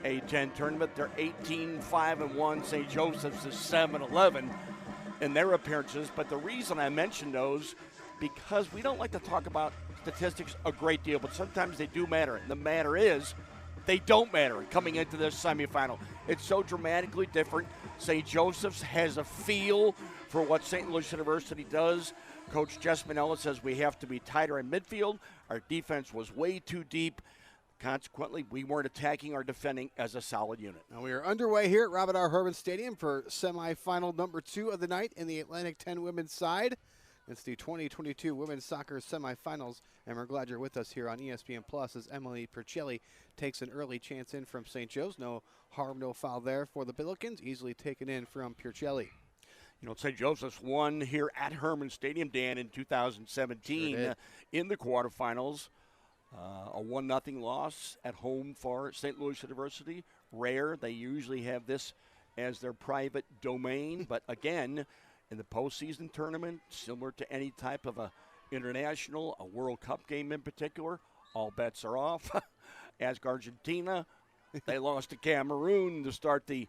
A10 tournament. They're 18-5-1. St. Joseph's is 7-11 in their appearances. But the reason I mention those, because we don't like to talk about statistics a great deal, but sometimes they do matter. And the matter is, they don't matter coming into this semifinal. It's so dramatically different. St. Joseph's has a feel for what St. Louis University does. Coach Jess Manella says we have to be tighter in midfield. Our defense was way too deep. Consequently, we weren't attacking or defending as a solid unit. Now we are underway here at Robert R. Herman Stadium for semifinal number 2 of the night in the Atlantic 10 women's side. It's the 2022 women's soccer semifinals, and we're glad you're with us here on ESPN Plus as Emily Percelli takes an early chance in from St. Joe's. No harm, no foul there for the Billikens, easily taken in from Percelli. You know, St. Joseph's won here at Herman Stadium, Dan, in 2017 in the quarterfinals. A 1-0 loss at home for St. Louis University. Rare. They usually have this as their private domain, but again, in the postseason tournament, similar to any type of a international, a World Cup game in particular, all bets are off. Ask Argentina. They lost to Cameroon to start the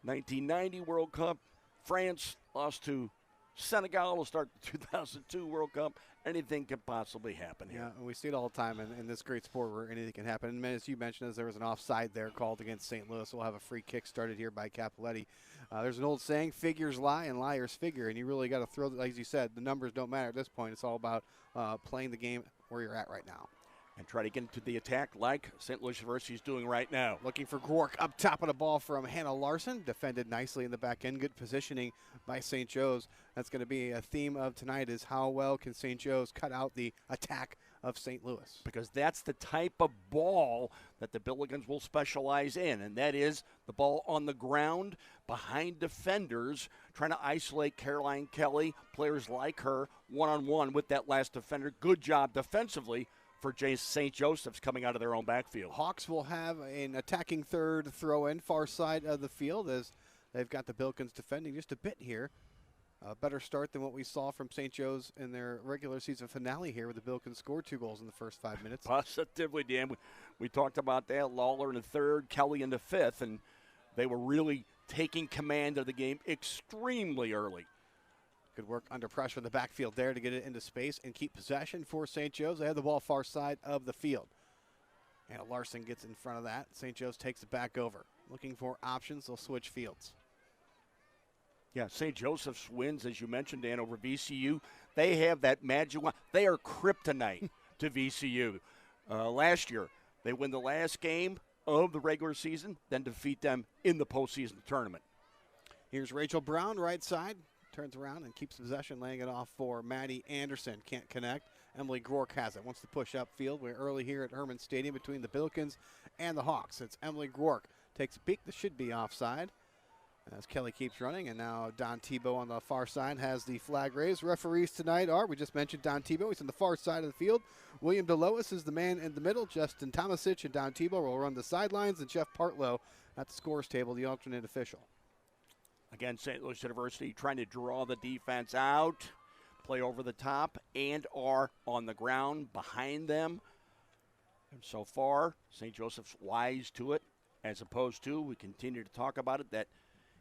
1990 World Cup. France lost to Senegal to start the 2002 World Cup. Anything can possibly happen here. Yeah, and we see it all the time in this great sport where anything can happen. And as you mentioned, as there was an offside there called against St. Louis, we'll have a free kick started here by Capoletti. There's an old saying, figures lie and liars figure, and you really got to throw, like you said, the numbers don't matter at this point. It's all about playing the game where you're at right now. And try to get into the attack like St. Louis University is doing right now. Looking for Gork up top of the ball from Hannah Larson. Defended nicely in the back end. Good positioning by St. Joe's. That's going to be a theme of tonight is how well can St. Joe's cut out the attack of St. Louis. Because that's the type of ball that the Billikens will specialize in, and that is the ball on the ground behind defenders, trying to isolate Caroline Kelly, players like her, one-on-one with that last defender. Good job defensively for St. Joseph's coming out of their own backfield. Hawks will have an attacking third throw-in, far side of the field, as they've got the Billikens defending just a bit here. A better start than what we saw from St. Joe's in their regular season finale here, where the Billikens scored 2 goals in the first 5 minutes. Positively, Dan. We talked about that. Lawler in the third, Kelly in the fifth, and they were really taking command of the game extremely early. Good work under pressure in the backfield there to get it into space and keep possession for St. Joe's. They have the ball far side of the field. And Larson gets in front of that. St. Joe's takes it back over. Looking for options, they'll switch fields. Yeah, St. Joseph's wins, as you mentioned, Dan, over VCU. They have that magic one. They are kryptonite to VCU. Last year, they win the last game of the regular season, then defeat them in the postseason tournament. Here's Rachel Brown, right side. Turns around and keeps possession, laying it off for Maddie Anderson. Can't connect. Emily Gork has it. Wants to push upfield. We're early here at Herman Stadium between the Billikens and the Hawks. It's Emily Gork. Takes a peek. This should be offside. As Kelly keeps running, and now Don Tebow on the far side has the flag raised. Referees tonight are, we just mentioned Don Tebow. He's on the far side of the field. William DeLois is the man in the middle. Justin Tomasic and Don Tebow will run the sidelines, and Jeff Partlow at the scores table, the alternate official. Again, St. Louis University trying to draw the defense out, play over the top, and are on the ground behind them. And so far, St. Joseph's wise to it, as opposed to, we continue to talk about it, that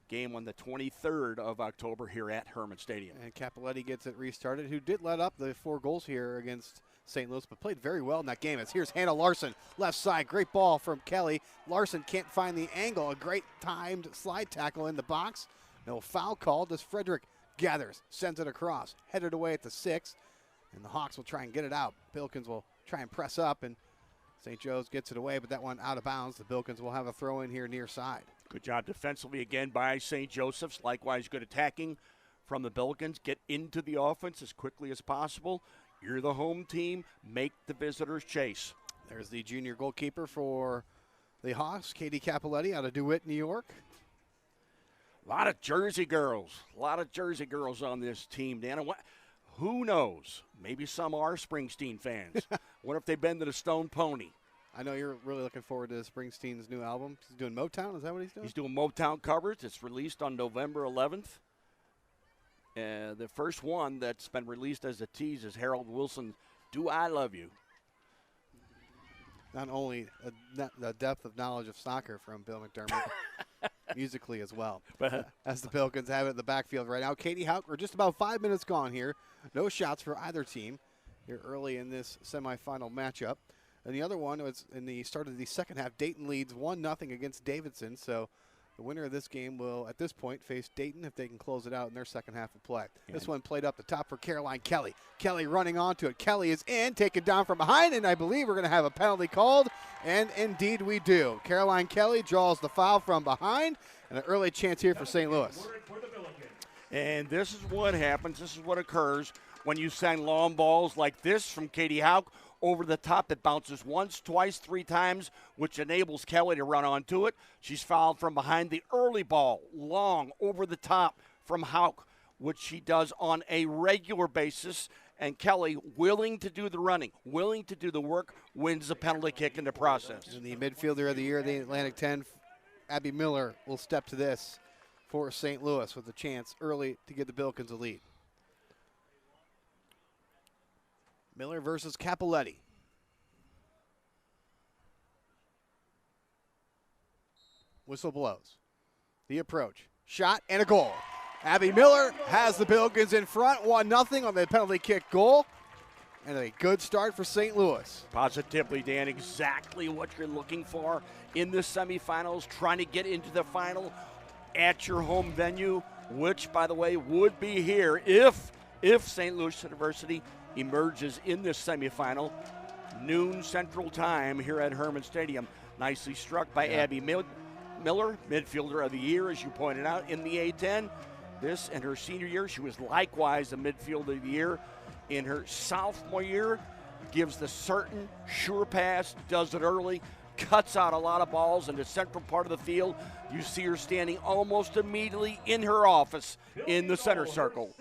game on the 23rd of October here at Herman Stadium. And Capoletti gets it restarted, who did let up the 4 goals here against St. Louis, but played very well in that game. As here's Hannah Larson, left side, great ball from Kelly. Larson can't find the angle, a great timed slide tackle in the box. No foul called as Frederick gathers, sends it across, headed away at the 6, and the Hawks will try and get it out. Billikens will try and press up, and St. Joe's gets it away, but that one out of bounds. The Billikens will have a throw in here near side. Good job defensively again by St. Joseph's. Likewise, good attacking from the Billikens. Get into the offense as quickly as possible. You're the home team. Make the visitors chase. There's the junior goalkeeper for the Hawks, Katie Capoletti out of DeWitt, New York. A lot of Jersey girls. A lot of Jersey girls on this team, Dan. Who knows? Maybe some are Springsteen fans. What if they've been to the Stone Pony? I know you're really looking forward to Springsteen's new album. He's doing Motown? Is that what he's doing? He's doing Motown covers. It's released on November 11th. The first one that's been released as a tease is Harold Wilson's Do I Love You. Not only the depth of knowledge of soccer from Bill McDermott, musically as well. As the Billikens have it in the backfield right now. Katie Hauk, we're just about 5 minutes gone here. No shots for either team here early in this semifinal matchup. And the other one was in the start of the second half. Dayton leads 1-0 against Davidson. So the winner of this game will, at this point, face Dayton if they can close it out in their second half of play. Yeah. This one played up the top for Caroline Kelly. Kelly running onto it. Kelly is in, taken down from behind, and I believe we're going to have a penalty called. And indeed we do. Caroline Kelly draws the foul from behind, and an early chance here for St. Louis. And this is what happens. This is what occurs when you send long balls like this from Katie Hauk over the top. It bounces once, twice, 3 times, which enables Kelly to run onto it. She's fouled from behind. The early ball, long, over the top from Hauk, which she does on a regular basis. And Kelly, willing to do the running, willing to do the work, wins the penalty kick in the process. And the midfielder of the year, the Atlantic 10, Abby Miller, will step to this for St. Louis with a chance early to give the Billikens a lead. Miller versus Capoletti. Whistle blows. The approach. Shot and a goal. Abby Miller has the Billikens in front, 1-0 on the penalty kick goal. And a good start for St. Louis. Positively, Dan, exactly what you're looking for in the semifinals, trying to get into the final at your home venue, which, by the way, would be here if St. Louis University emerges in this semifinal, noon Central Time here at Herman Stadium. Nicely struck by Abby Miller, midfielder of the year, as you pointed out, in the A-10. This and her senior year, she was likewise the midfielder of the year. In her sophomore year, gives the certain, sure pass, does it early, cuts out a lot of balls in the central part of the field. You see her standing almost immediately in her office in the center circle.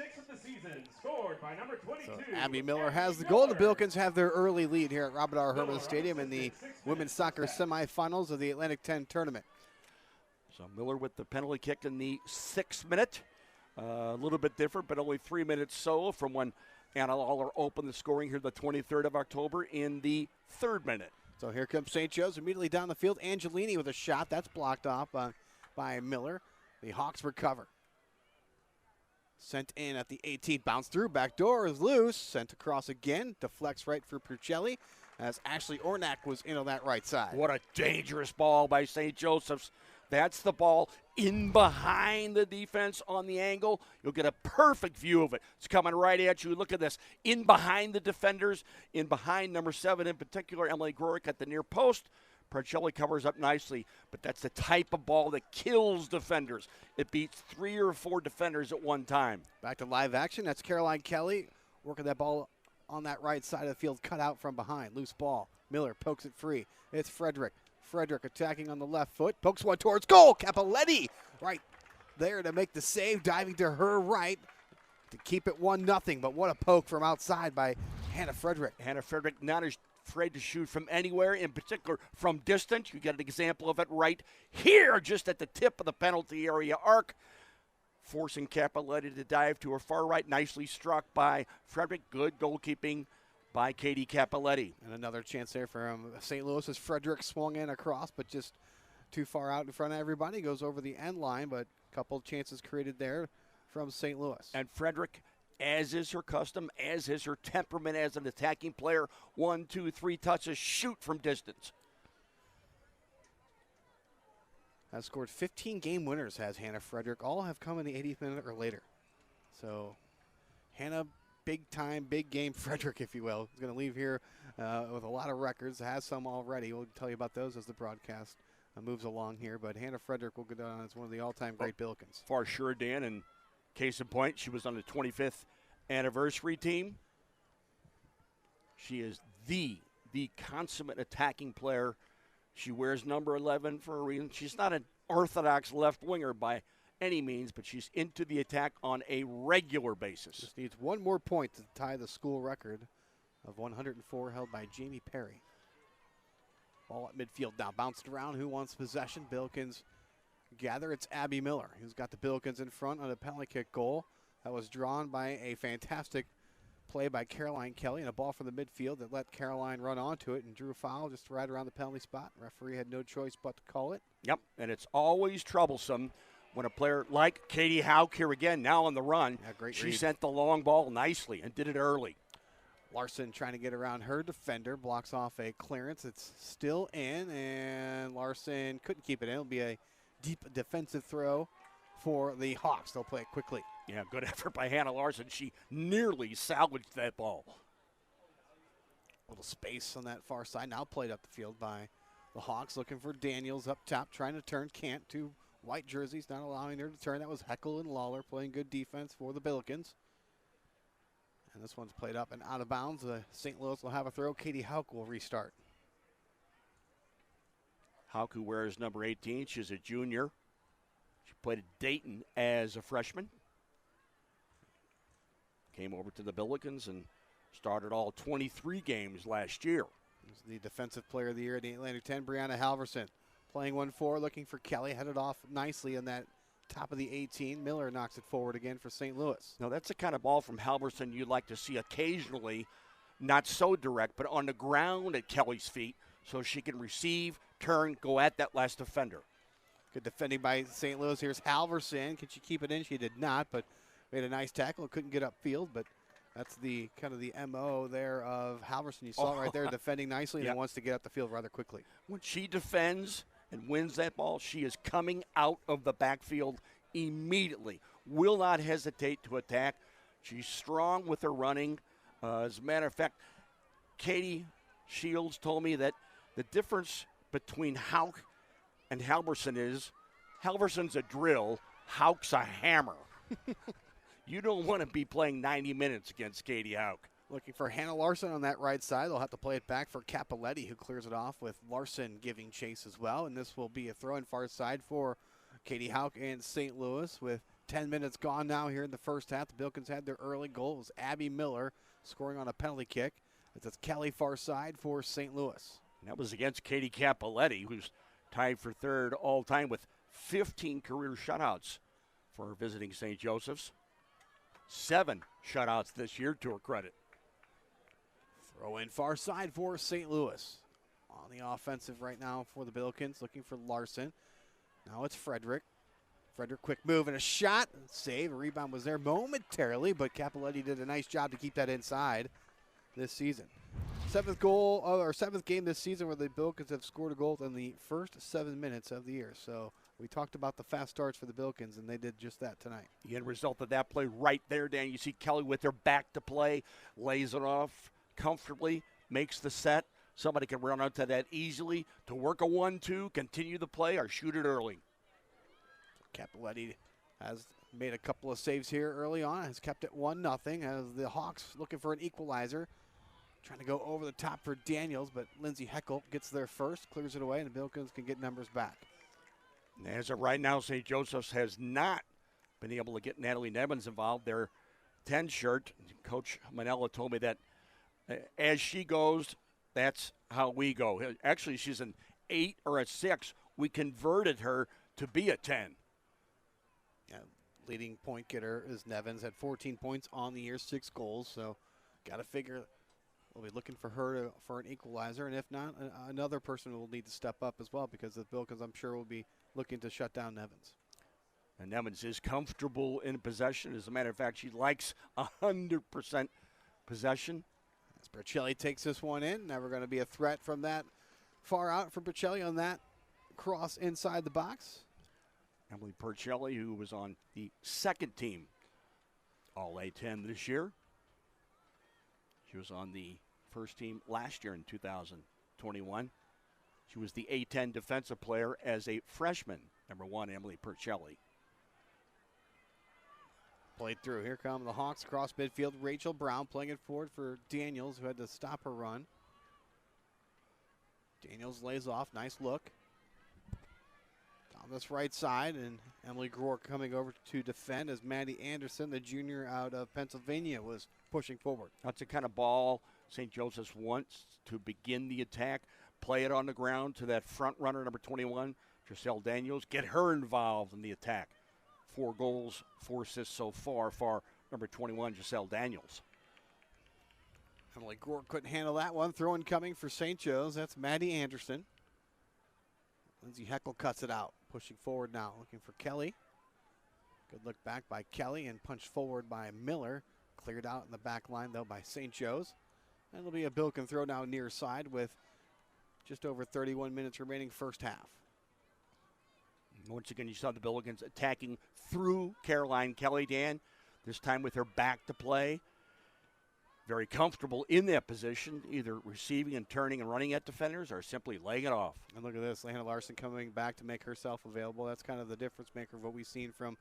So Abby Miller has the goal. The Billikens have their early lead here at Robert R. Herman Stadium in the women's soccer semifinals of the Atlantic 10 tournament. So Miller with the penalty kick in the 6th minute. A little bit different, but only 3 minutes so from when Anna Lawler opened the scoring here the 23rd of October in the 3rd minute. So here comes St. Joe's immediately down the field. Angelini with a shot. That's blocked off by Miller. The Hawks recover. Sent in at the 18th. Bounce through. Back door is loose. Sent across again. Deflects right for Pucelli as Ashley Ornak was in on that right side. What a dangerous ball by St. Joseph's. That's the ball in behind the defense on the angle. You'll get a perfect view of it. It's coming right at you. Look at this. In behind the defenders, in behind number 7 in particular, Emily Grorick at the near post. Pucelli covers up nicely, but that's the type of ball that kills defenders. It beats 3 or 4 defenders at one time. Back to live action. That's Caroline Kelly working that ball on that right side of the field, cut out from behind. Loose ball. Miller pokes it free. It's Frederick. Frederick attacking on the left foot. Pokes one towards goal. Capoletti right there to make the save. Diving to her right to keep it 1-0. But what a poke from outside by Hannah Frederick. Hannah Frederick not as afraid to shoot from anywhere, in particular from distance. You get an example of it right here, just at the tip of the penalty area arc. Forcing Capoletti to dive to her far right. Nicely struck by Frederick. Good goalkeeping by Katie Capoletti. And another chance there from St. Louis as Frederick swung in across, but just too far out in front of everybody. Goes over the end line, but a couple of chances created there from St. Louis. And Frederick, as is her custom, as is her temperament as an attacking player, 1, 2, 3 touches, shoot from distance. Has scored 15 game winners, has Hannah Frederick. All have come in the 80th minute or later. So Hannah, big time, big game Frederick, if you will, is going to leave here with a lot of records. Has some already. We'll tell you about those as the broadcast moves along here. But Hannah Frederick will go down as one of the all-time great Billikens. For sure, Dan. And case in point, she was on the 25th anniversary team. She is the consummate attacking player. She wears number 11 for a reason. She's not an orthodox left winger by any means, but she's into the attack on a regular basis. Just needs one more point to tie the school record of 104 held by Jamie Perry. Ball at midfield now, bounced around. Who wants possession? Billikens gather. It's Abby Miller, who's got the Billikens in front on a penalty kick goal that was drawn by a fantastic play by Caroline Kelly and a ball from the midfield that let Caroline run onto it and drew a foul just right around the penalty spot. Referee had no choice but to call it. Yep, and it's always troublesome when a player like Katie Hauk here again, now on the run. Yeah, great she read. sent the long ball nicely and did it early. Larson trying to get around her defender, blocks off a clearance. It's still in, and Larson couldn't keep it in. It'll be a deep defensive throw for the Hawks. They'll play it quickly. Yeah, good effort by Hannah Larson. She nearly salvaged that ball. Little space on that far side. Now played up the field by the Hawks, looking for Daniels up top, trying to turn. Can't. Two white jerseys not allowing her to turn. That was Heckel and Lawler playing good defense for the Billikens. And this one's played up and out of bounds. St. Louis will have a throw. Katie Hauk will restart. Hauk, who wears number 18, she's a junior. She played at Dayton as a freshman. Came over to the Billikens and started all 23 games last year. The defensive player of the year at the Atlantic 10, Brianna Halverson. Playing 1-4, looking for Kelly. Headed off nicely in that top of the 18. Miller knocks it forward again for St. Louis. Now, that's the kind of ball from Halverson you'd like to see occasionally, not so direct, but on the ground at Kelly's feet so she can receive, turn, go at that last defender. Good defending by St. Louis. Here's Halverson. Can she keep it in? She did not, but made a nice tackle. Couldn't get upfield, but that's the kind of the MO there of Halverson. You saw it right there, defending nicely, and wants to get up the field rather quickly. When she defends and wins that ball, she is coming out of the backfield immediately. Will not hesitate to attack. She's strong with her running. As a matter of fact, Katie Shields told me that the difference between Hauk and Halverson is Halverson's a drill, Hauk's a hammer. You don't want to be playing 90 minutes against Katie Hauk. Looking for Hannah Larson on that right side. They'll have to play it back for Capoletti, who clears it off with Larson giving chase as well. And this will be a throw in far side for Katie Hauk and St. Louis with 10 minutes gone now here in the first half. The Billikens had their early goal. It was Abby Miller scoring on a penalty kick. It's Kelly far side for St. Louis. And that was against Katie Capoletti, who's tied for third all time with 15 career shutouts for visiting St. Joseph's. 7 shutouts this year to her credit. Throw in far side for St. Louis. On the offensive right now for the Billikens, looking for Larson. Now it's Frederick. Frederick, quick move and a shot. Save. A rebound was there momentarily, but Capoletti did a nice job to keep that inside this season. Seventh game this season where the Billikens have scored a goal in the first 7 minutes of the year. So we talked about the fast starts for the Billikens, and they did just that tonight. The end result of that play right there, Dan. You see Kelly with her back to play, lays it off comfortably, makes the set. Somebody can run onto that easily to work a 1-2, continue the play, or shoot it early. Capoletti has made a couple of saves here early on, has kept it 1-0 as the Hawks looking for an equalizer. Trying to go over the top for Daniels, but Lindsay Heckel gets there first, clears it away, and the Billikens can get numbers back. And as of right now, St. Joseph's has not been able to get Natalie Nevins involved. Their 10 shirt, Coach Manella told me that as she goes, that's how we go. Actually, she's an 8 or a 6. We converted her to be a 10. Yeah, leading point getter is Nevins, had 14 points on the year, 6 goals. So got to figure we'll be looking for her for an equalizer. And if not, another person will need to step up as well because the Billikens, I'm sure, will be looking to shut down Nevins. And Nevins is comfortable in possession. As a matter of fact, she likes 100% possession. As Bercelli takes this one in, never going to be a threat from that far out for Bercelli on that cross inside the box. Emily Percelli, who was on the second team All A-10 this year. She was on the first team last year in 2021. She was the A-10 defensive player as a freshman. Number 1, Emily Percelli. Played through. Here come the Hawks across midfield. Rachel Brown playing it forward for Daniels, who had to stop her run. Daniels lays off. Nice look. On this right side, and Emily Grohr coming over to defend as Maddie Anderson, the junior out of Pennsylvania, was pushing forward. That's the kind of ball St. Joseph's wants to begin the attack. Play it on the ground to that front runner, number 21, Giselle Daniels. Get her involved in the attack. 4 goals, 4 assists so far for number 21, Giselle Daniels. Emily Gore couldn't handle that one. Throw in coming for St. Joe's. That's Maddie Anderson. Lindsay Heckel cuts it out. Pushing forward now, looking for Kelly. Good look back by Kelly and punched forward by Miller. Cleared out in the back line, though, by St. Joe's. And it'll be a Billiken throw now near side with just over 31 minutes remaining first half. Once again, you saw the Billikens attacking through Caroline Kelly, Dan, this time with her back to play. Very comfortable in that position, either receiving and turning and running at defenders or simply laying it off. And look at this, Hannah Larson coming back to make herself available. That's kind of the difference maker of what we've seen from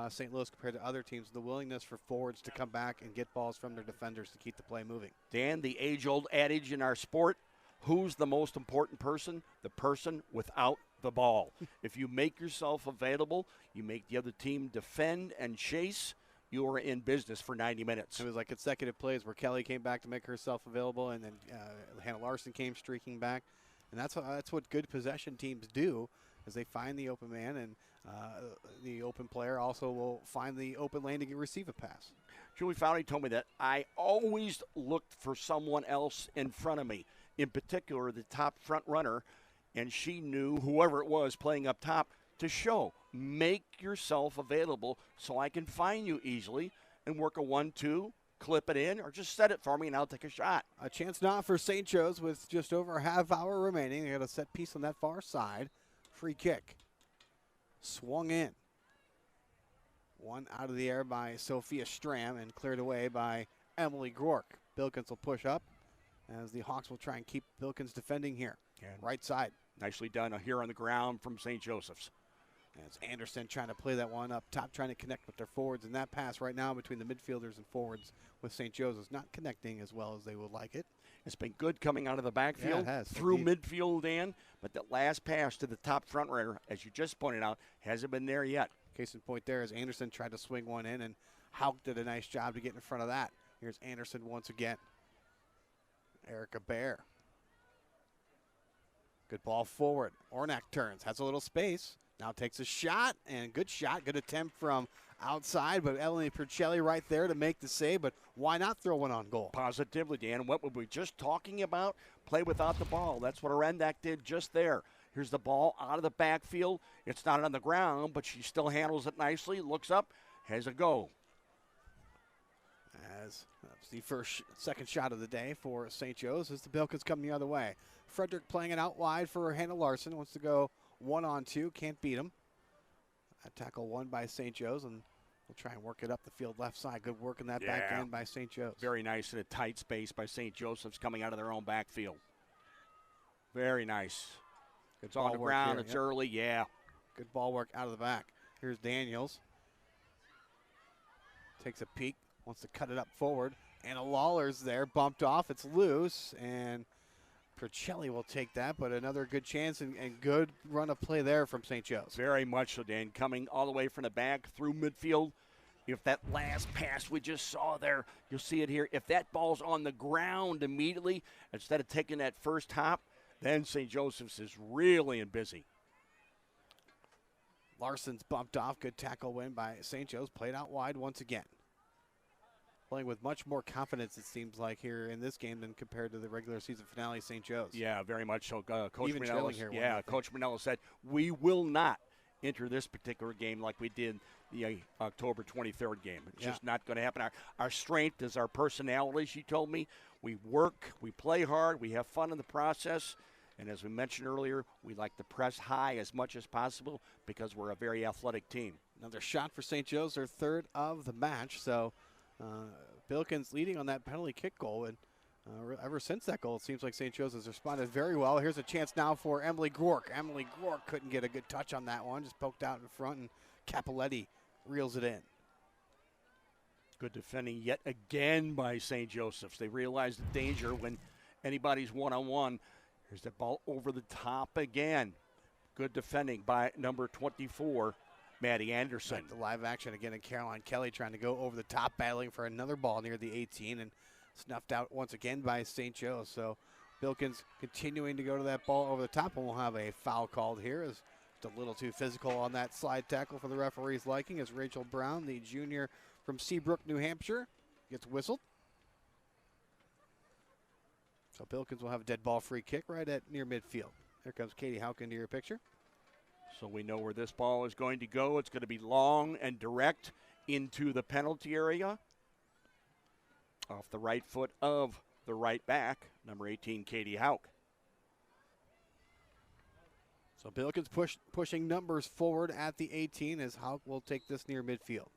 St. Louis compared to other teams, the willingness for forwards to come back and get balls from their defenders to keep the play moving. Dan, the age-old adage in our sport, who's the most important person? The person without the ball. If you make yourself available, you make the other team defend and chase, you are in business for 90 minutes. It was like consecutive plays where Kelly came back to make herself available, and then Hannah Larson came streaking back. And that's what good possession teams do, is they find the open man, and the open player also will find the open lane to receive a pass. Julie Fowley told me that I always looked for someone else in front of me, in particular the top front runner, and she knew whoever it was playing up top to show, make yourself available so I can find you easily and work a 1-2, clip it in, or just set it for me and I'll take a shot. A chance now for St. Joe's with just over a half hour remaining. They got a set piece on that far side. Free kick. Swung in. One out of the air by Sophia Stram and cleared away by Emily Gork. Billikens will push up as the Hawks will try and keep Billikens defending here. And right side. Nicely done here on the ground from St. Joseph's. As Anderson trying to play that one up top, trying to connect with their forwards. And that pass right now between the midfielders and forwards with St. Joseph's not connecting as well as they would like it. It's been good coming out of the backfield, it has, through indeed. midfield, Dan. But that last pass to the top front runner, as you just pointed out, hasn't been there yet. Case in point there is Anderson tried to swing one in, and Hauk did a nice job to get in front of that. Here's Anderson once again. Erica Bear. Good ball forward. Ornak turns, has a little space. Now takes a shot, and good shot. Good attempt from outside, but Eleni Percelli right there to make the save, but why not throw one on goal? Positively, Dan. What were we just talking about? Play without the ball. That's what Arendak did just there. Here's the ball out of the backfield. It's not on the ground, but she still handles it nicely, looks up, has a go. As that's the second shot of the day for St. Joe's as the Billikens come the other way. Frederick playing it out wide for Hannah Larson. Wants to go 1-on-2. Can't beat him. A tackle won by St. Joe's, and we'll try and work it up the field left side. Good work in that back end by St. Joe's. Very nice in a tight space by St. Joseph's coming out of their own backfield. Very nice. It's on the ground. It's early. Yeah. Good ball work out of the back. Here's Daniels. Takes a peek. Wants to cut it up forward. Anna Lawler's there. Bumped off. It's loose. And Percelli will take that. But another good chance and good run of play there from St. Joe's. Very much so, Dan. Coming all the way from the back through midfield. If that last pass we just saw there, you'll see it here. If that ball's on the ground immediately, instead of taking that first hop, then St. Joseph's is really busy. Larson's bumped off. Good tackle win by St. Joe's. Played out wide once again. Playing with much more confidence, it seems like, here in this game than compared to the regular season finale, St. Joe's. Yeah, very much so. Coach Manella said, we will not enter this particular game like we did the October 23rd game. It's just not going to happen. Our strength is our personality, she told me. We work, we play hard, we have fun in the process. And as we mentioned earlier, we like to press high as much as possible because we're a very athletic team. Another shot for St. Joe's, their third of the match. So Billikens leading on that penalty kick goal. And ever since that goal, it seems like St. Joe's has responded very well. Here's a chance now for Emily Gork. Emily Gork couldn't get a good touch on that one. Just poked out in front, and Capoletti reels it in. Good defending yet again by St. Joseph's. They realize the danger when anybody's one-on-one. Here's the ball over the top again. Good defending by number 24, Maddie Anderson. Back to live action again, and Caroline Kelly trying to go over the top, battling for another ball near the 18, and snuffed out once again by St. Joe's. So Billikens continuing to go to that ball over the top, and we'll have a foul called here. As just a little too physical on that slide tackle for the referee's liking, as Rachel Brown, the junior from Seabrook, New Hampshire, gets whistled. So Billikens will have a dead ball free kick right at near midfield. Here comes Katie Hauk into your picture. So we know where this ball is going to go. It's going to be long and direct into the penalty area. Off the right foot of the right back, number 18, Katie Hauk. So Billikens pushing numbers forward at the 18 as Hauk will take this near midfield.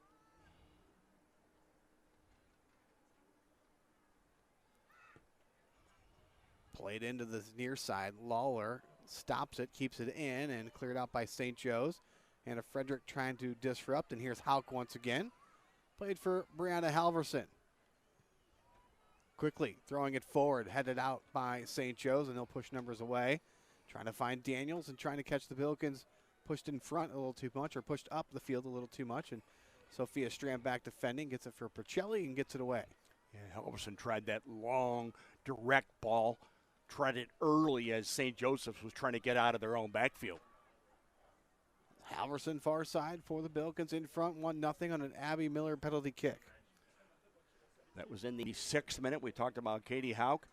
Played into the near side. Lawler stops it, keeps it in, and cleared out by St. Joe's. Hannah Frederick trying to disrupt, and here's Hauk once again. Played for Brianna Halverson. Quickly throwing it forward, headed out by St. Joe's, and they'll push numbers away. Trying to find Daniels and trying to catch the Billikens pushed in front a little too much, or pushed up the field a little too much. And Sophia Strand back defending, gets it for Percelli and gets it away. Yeah, Halverson tried that long, direct ball. Tried it early as St. Joseph's was trying to get out of their own backfield. Halverson far side for the Billikens in front, 1-0 on an Abby Miller penalty kick. That was in the 6th minute. We talked about Katie Hauk.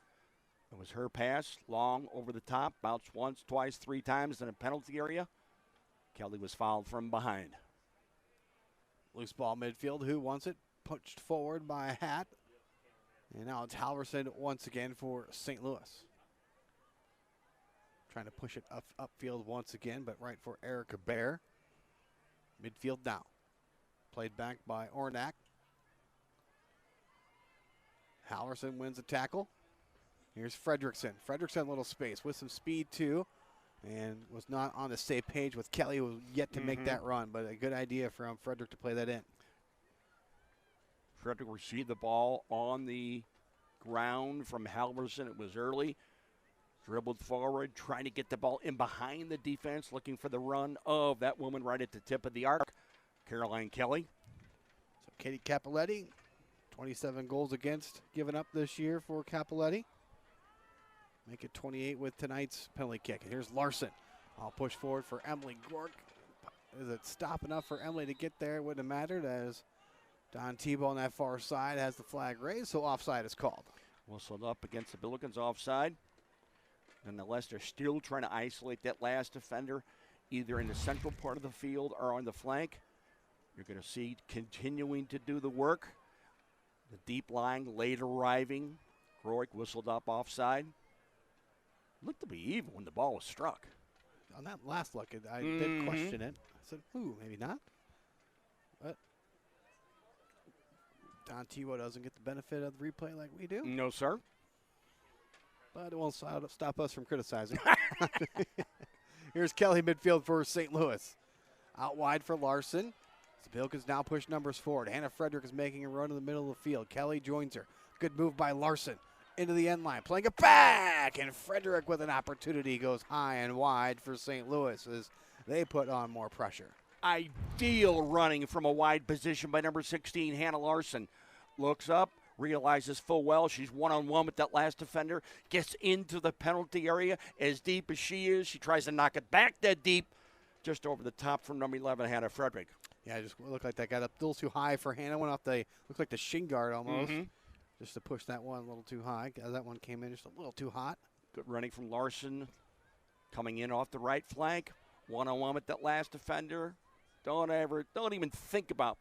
It was her pass, long over the top, bounced once, twice, 3 times in a penalty area. Kelly was fouled from behind. Loose ball midfield. Who wants it? Pushed forward by Hatt. And now it's Halverson once again for St. Louis. Trying to push it upfield once again, but right for Erica Bear. Midfield now. Played back by Ornak. Halverson wins the tackle. Here's Fredrickson. Fredrickson, a little space with some speed too, and was not on the same page with Kelly, who was yet to make that run, but a good idea from Frederick to play that in. Frederick received the ball on the ground from Halverson. It was early. Dribbled forward, trying to get the ball in behind the defense, looking for the run of that woman right at the tip of the arc, Caroline Kelly. So Katie Capoletti, 27 goals against given up this year for Capoletti. Make it 28 with tonight's penalty kick. And here's Larson. I'll push forward for Emily Gork. Is it stop enough for Emily to get there? It wouldn't have mattered as Don Tebow on that far side has the flag raised, so offside is called. Whistled up against the Billikens offside. Nonetheless, they're still trying to isolate that last defender, either in the central part of the field or on the flank. You're going to see continuing to do the work. The deep lying, late arriving. Groik whistled up offside. Looked to be even when the ball was struck. On that last look, I did question it. I said, ooh, maybe not. But Don Tebow doesn't get the benefit of the replay like we do. No, sir. But it won't stop us from criticizing. Here's Kelly midfield for St. Louis. Out wide for Larson. The Billikens now push numbers forward. Hannah Frederick is making a run in the middle of the field. Kelly joins her. Good move by Larson. Into the end line. Playing it back. And Frederick with an opportunity goes high and wide for St. Louis as they put on more pressure. Ideal running from a wide position by number 16, Hannah Larson. Looks up. Realizes full well she's one-on-one with that last defender. Gets into the penalty area as deep as she is. She tries to knock it back that deep. Just over the top from number 11, Hannah Frederick. Yeah, it just looked like that got up a little too high for Hannah. Went off looked like the shin guard almost. Just to push that one a little too high. That one came in just a little too hot. Good running from Larson. Coming in off the right flank. One-on-one with that last defender. Don't even think about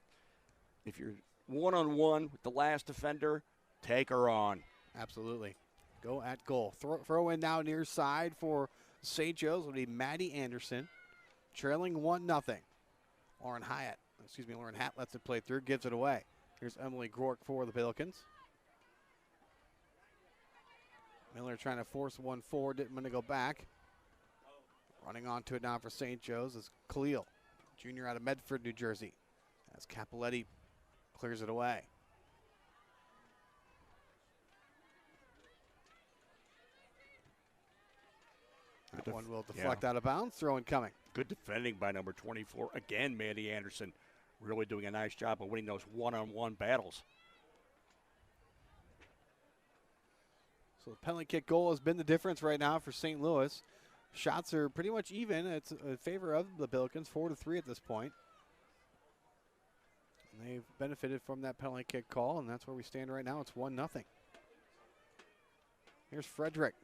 if you're one-on-one with the last defender, take her on. Absolutely. Go at goal. Throw in now near side for St. Joe's will be Maddie Anderson. Trailing 1-0. Lauren Hatt lets it play through, gives it away. Here's Emily Gork for the Billikens. Miller trying to force one forward, didn't want to go back. Running onto it now for St. Joe's is Khalil, junior out of Medford, New Jersey. As Capoletti clears it away. That one will deflect out of bounds. Throw in coming. Good defending by number 24. Again, Maddie Anderson really doing a nice job of winning those one-on-one battles. So the penalty kick goal has been the difference right now for St. Louis. Shots are pretty much even. It's in favor of the Billikens, 4-3 at this point. And they've benefited from that penalty kick call, and that's where we stand right now. It's 1-0. Here's Frederick.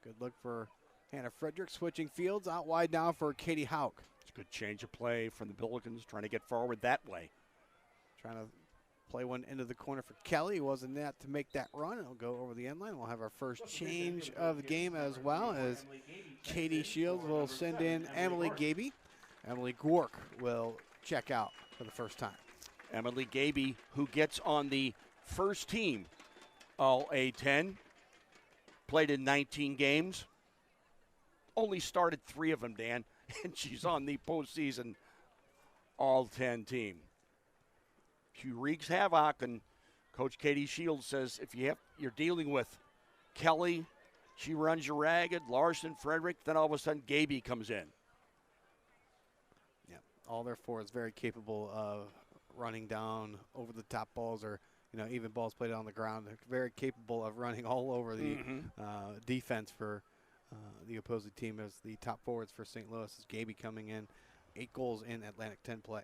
Good look for Hannah Frederick. Switching fields out wide now for Katie Hauk. It's a good change of play from the Billikens, trying to get forward that way. Trying to play one into the corner for Kelly. Wasn't that to make that run. It'll go over the end line. We'll have our first change of the game as well, as Katie Shields will send in Emily Gaby. Emily Gwork will check out for the first time. Emily Gaby, who gets on the first team All A10, played in 19 games, only started 3 of them, Dan, and she's on the postseason All 10 team. She wreaks havoc, and Coach Katie Shields says if you're dealing with Kelly, she runs you ragged, Larson, Frederick, then all of a sudden Gaby comes in. Yeah, all their forwards very capable of running down over the top balls, or even balls played on the ground. They're very capable of running all over the defense for the opposing team. As the top forwards for St. Louis is Gaby coming in, 8 goals in Atlantic 10 play.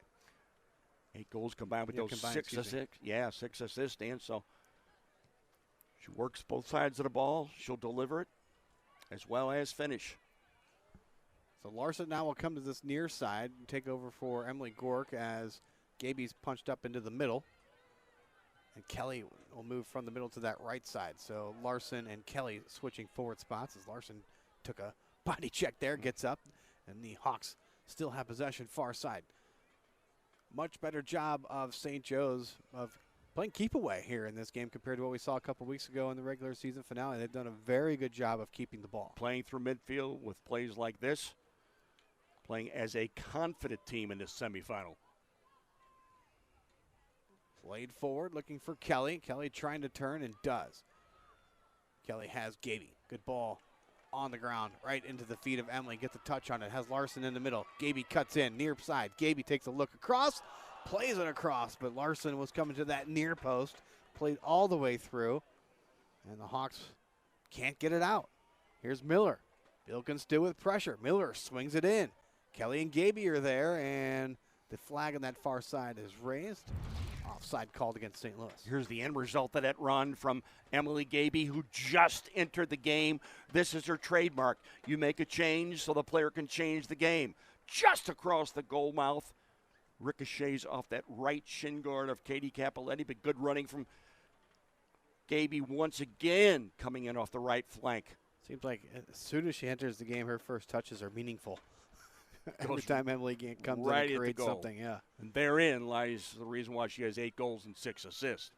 8 goals combined with those 6 assists. Yeah, 6 assists, Dan. So she works both sides of the ball. She'll deliver it as well as finish. So Larson now will come to this near side and take over for Emily Gwork as Gaby's punched up into the middle. And Kelly will move from the middle to that right side. So Larson and Kelly switching forward spots as Larson took a body check there, gets up, and the Hawks still have possession far side. Much better job of St. Joe's of playing keep away here in this game compared to what we saw a couple weeks ago in the regular season finale. They've done a very good job of keeping the ball. Playing through midfield with plays like this, playing as a confident team in this semifinal. Played forward, looking for Kelly. Kelly trying to turn and does. Kelly has Gaby. Good ball on the ground, right into the feet of Emily. Gets a touch on it. Has Larson in the middle. Gaby cuts in, near side. Gaby takes a look across, plays it across, but Larson was coming to that near post. Played all the way through, and the Hawks can't get it out. Here's Miller. Billikens still with pressure. Miller swings it in. Kelly and Gaby are there, and the flag on that far side is raised. Offside called against St. Louis. Here's the end result of that run from Emily Gaby, who just entered the game. This is her trademark. You make a change so the player can change the game. Just across the goal mouth. Ricochets off that right shin guard of Katie Capoletti, but good running from Gaby once again, coming in off the right flank. Seems like as soon as she enters the game, her first touches are meaningful. Every time Emily comes right in and creates something, yeah. And therein lies the reason why she has 8 goals and 6 assists.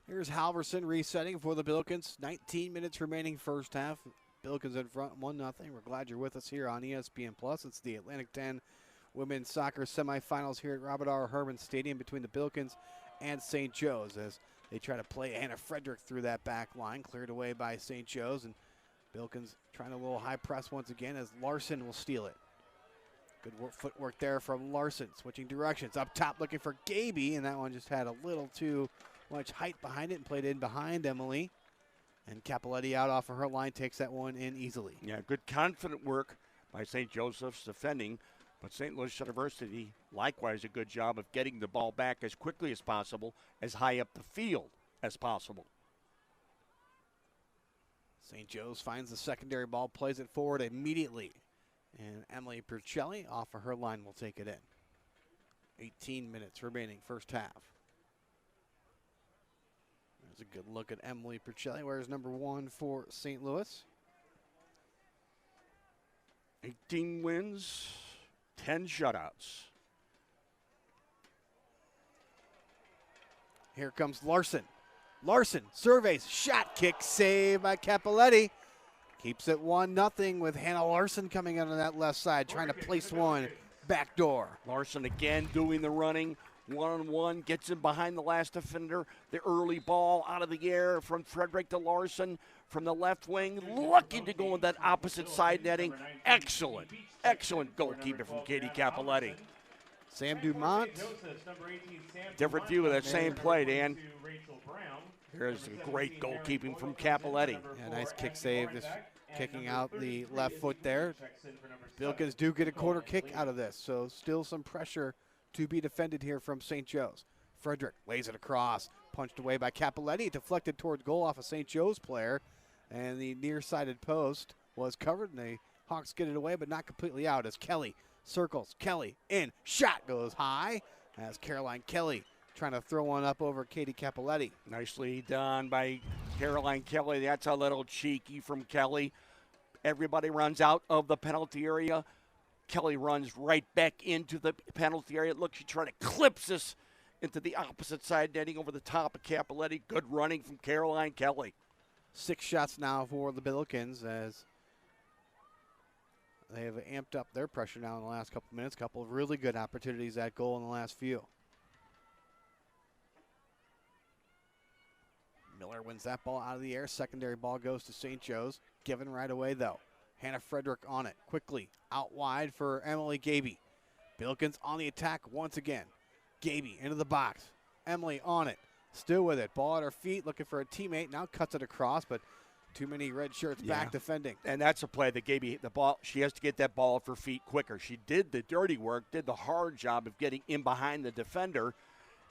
Here's Halverson resetting for the Billikens. 19 minutes remaining first half. Billikens in front 1-0. We're glad you're with us here on ESPN+. It's the Atlantic 10 women's soccer semifinals here at Robert R. Herman Stadium between the Billikens and St. Joe's as they try to play Hannah Frederick through that back line, cleared away by St. Joe's, and Billikens trying a little high press once again as Larson will steal it. Good footwork there from Larson, switching directions. Up top looking for Gaby, and that one just had a little too much height behind it and played in behind Emily. And Capoletti out off of her line takes that one in easily. Yeah, good confident work by St. Joseph's defending, but St. Louis University likewise a good job of getting the ball back as quickly as possible, as high up the field as possible. St. Joe's finds the secondary ball, plays it forward immediately. And Emily Percelli off of her line will take it in. 18 minutes remaining first half. There's a good look at Emily Percelli. Where's number 1 for St. Louis? 18 wins, 10 shutouts. Here comes Larson. Larson surveys, shot, kick, save by Capoletti. Keeps it 1-0 with Hannah Larson coming in on that left side, trying to place one back door. Larson again doing the running, one-on-one, gets in behind the last defender. The early ball out of the air from Frederick to Larson from the left wing, looking to go in that opposite side netting. Excellent, excellent goalkeeping from Katie Capoletti. Sam Dumont. Different view of that same play, Dan. Here's a great goalkeeping from Capoletti. Yeah, nice kick save, just kicking out the left foot there. Billikens do get a corner kick out of this, so still some pressure to be defended here from St. Joe's. Frederick lays it across. Punched away by Capoletti. Deflected towards goal off a St. Joe's player. And the near-sided post was covered, and the Hawks get it away, but not completely out as Kelly circles. Kelly in. Shot goes high as Caroline Kelly trying to throw one up over Katie Capoletti. Nicely done by Caroline Kelly. That's a little cheeky from Kelly. Everybody runs out of the penalty area. Kelly runs right back into the penalty area. Look, she tried to clip this into the opposite side netting over the top of Capoletti. Good running from Caroline Kelly. 6 shots now for the Billikens as they have amped up their pressure now in the last couple of minutes. Couple of really good opportunities at goal in the last few. Miller wins that ball out of the air. Secondary ball goes to St. Joe's. Given right away, though. Hannah Frederick on it. Quickly out wide for Emily Gaby. Billikens on the attack once again. Gaby into the box. Emily on it. Still with it. Ball at her feet, looking for a teammate. Now cuts it across, but too many red shirts back defending. And that's a play that Gaby, the ball, she has to get that ball off her feet quicker. She did the dirty work, did the hard job of getting in behind the defender,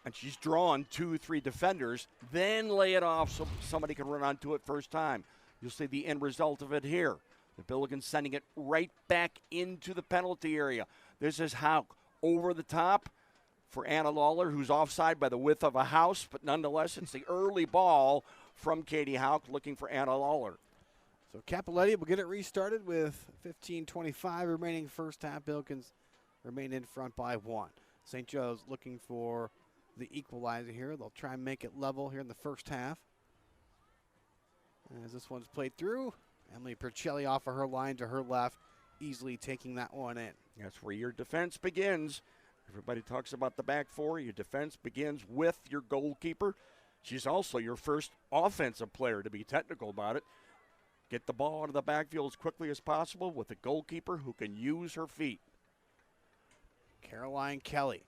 and she's drawn 2-3 defenders, then lay it off so somebody can run onto it first time. You'll see the end result of it here. The Billikens sending it right back into the penalty area. This is Hauk over the top for Anna Lawler, who's offside by the width of a house, but nonetheless, it's the early ball from Katie Hauk looking for Anna Lawler. So Capoletti will get it restarted with 15:25 remaining first half. Billikens remain in front by 1. St. Joe's looking for the equalizer here. They'll try and make it level here in the first half. As this one's played through, Emily Percelli off of her line to her left, easily taking that one in. That's where your defense begins. Everybody talks about the back four. Your defense begins with your goalkeeper. She's also your first offensive player, to be technical about it. Get the ball out of the backfield as quickly as possible with a goalkeeper who can use her feet. Caroline Kelly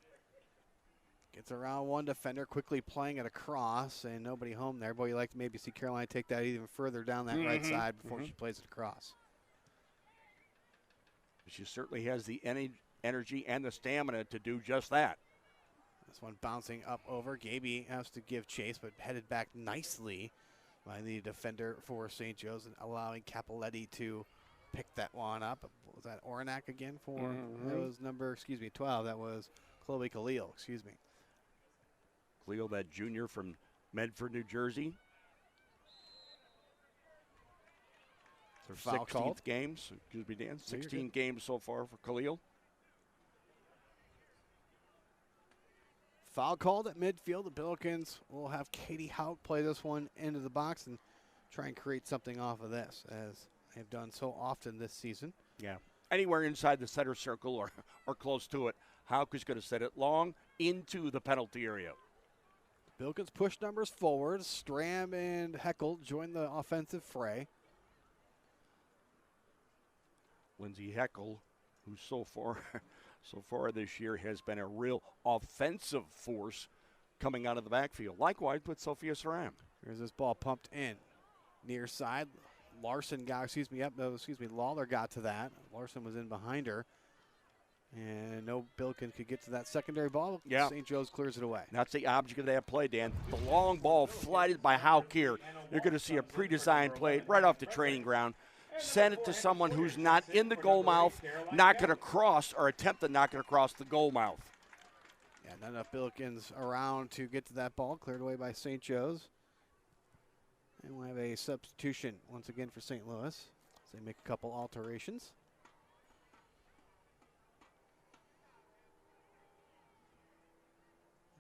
gets around one defender, quickly playing it across, and nobody home there. Boy, you like to maybe see Caroline take that even further down that right side before she plays it across. She certainly has the energy and the stamina to do just that. This one bouncing up over. Gaby has to give chase, but headed back nicely by the defender for St. Joe's and allowing Capoletti to pick that one up. Was that Oranak again for? That was number, 12. That was Chloe Khalil, Khalil, that junior from Medford, New Jersey. Their 16th games, Dan. 16 games so far for Khalil. Foul called at midfield. The Billikens will have Katie Hauk play this one into the box and try and create something off of this, as they've done so often this season. Yeah. Anywhere inside the center circle or close to it, Hauk is going to set it long into the penalty area. Billikens push numbers forward. Stram and Heckel join the offensive fray. Lindsay Heckel, who so far this year has been a real offensive force coming out of the backfield. Likewise with Sophia Saram. Here's this ball pumped in. Near side. Larson got, Lawler got to that. Larson was in behind her. And no Billiken could get to that secondary ball. Yeah. St. Joe's clears it away. That's the object of that play, Dan. The long ball flighted by Hauk here. You're going to see a pre-designed play right off the training ground. Send it to someone who's not in the goal mouth, knock it across, or attempt to knock it across the goal mouth. Yeah, not enough Billikens around to get to that ball. Cleared away by St. Joe's. And we'll have a substitution once again for St. Louis as they make a couple alterations.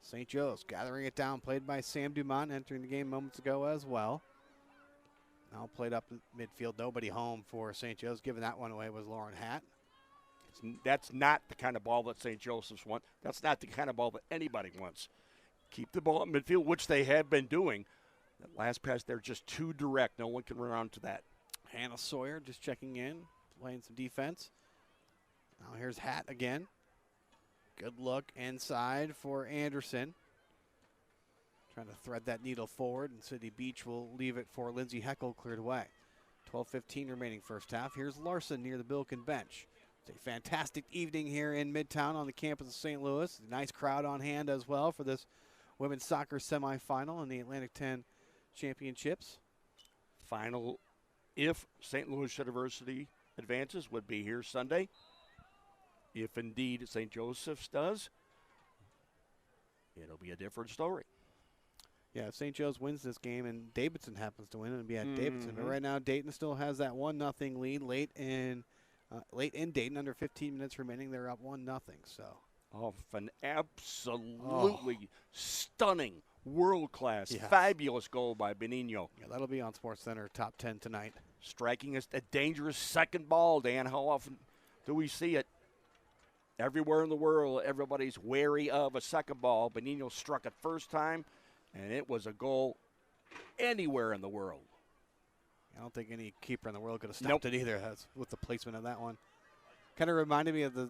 St. Joe's gathering it down, played by Sam Dumont, entering the game moments ago as well. Now played up midfield, nobody home for St. Joe's. Giving that one away was Lauren Hatt. That's not the kind of ball that St. Joseph's wants. That's not the kind of ball that anybody wants. Keep the ball at midfield, which they have been doing. That last pass there, just too direct. No one can run on to that. Hannah Sawyer just checking in, playing some defense. Now here's Hatt again. Good look inside for Anderson. Trying to thread that needle forward, and City Beach will leave it for Lindsay Heckel, cleared away. 12:15 remaining first half. Here's Larson near the Billiken bench. It's a fantastic evening here in Midtown on the campus of St. Louis. Nice crowd on hand as well for this women's soccer semifinal in the Atlantic 10 championships. Final, if St. Louis University advances, would be here Sunday. If indeed St. Joseph's does, it'll be a different story. Yeah, if St. Joe's wins this game and Davidson happens to win, it'll be at Davidson. But right now, Dayton still has that 1-0 lead late in Dayton, under 15 minutes remaining. They're up 1-0. So. Off an absolutely stunning, world-class, fabulous goal by Benigno. Yeah, that'll be on SportsCenter top 10 tonight. Striking a dangerous second ball, Dan. How often do we see it? Everywhere in the world, everybody's wary of a second ball. Benigno struck it first time, and it was a goal anywhere in the world. I don't think any keeper in the world could have stopped it either. That's with the placement of that one. Kind of reminded me of the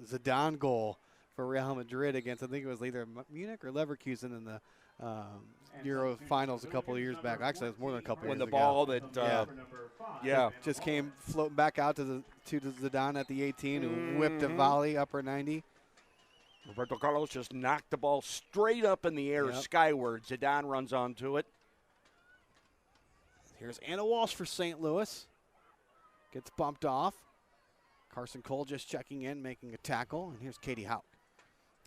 Zidane goal for Real Madrid against, I think it was either Munich or Leverkusen in the Euro finals a couple of years back. Actually, it was more than a couple of years ago. When the ball that, just came floating back out to Zidane at the 18, who whipped a volley upper 90. Roberto Carlos just knocked the ball straight up in the air skyward. Zidane runs onto it. Here's Anna Walsh for St. Louis. Gets bumped off. Carson Cole just checking in, making a tackle. And here's Katie Hauk.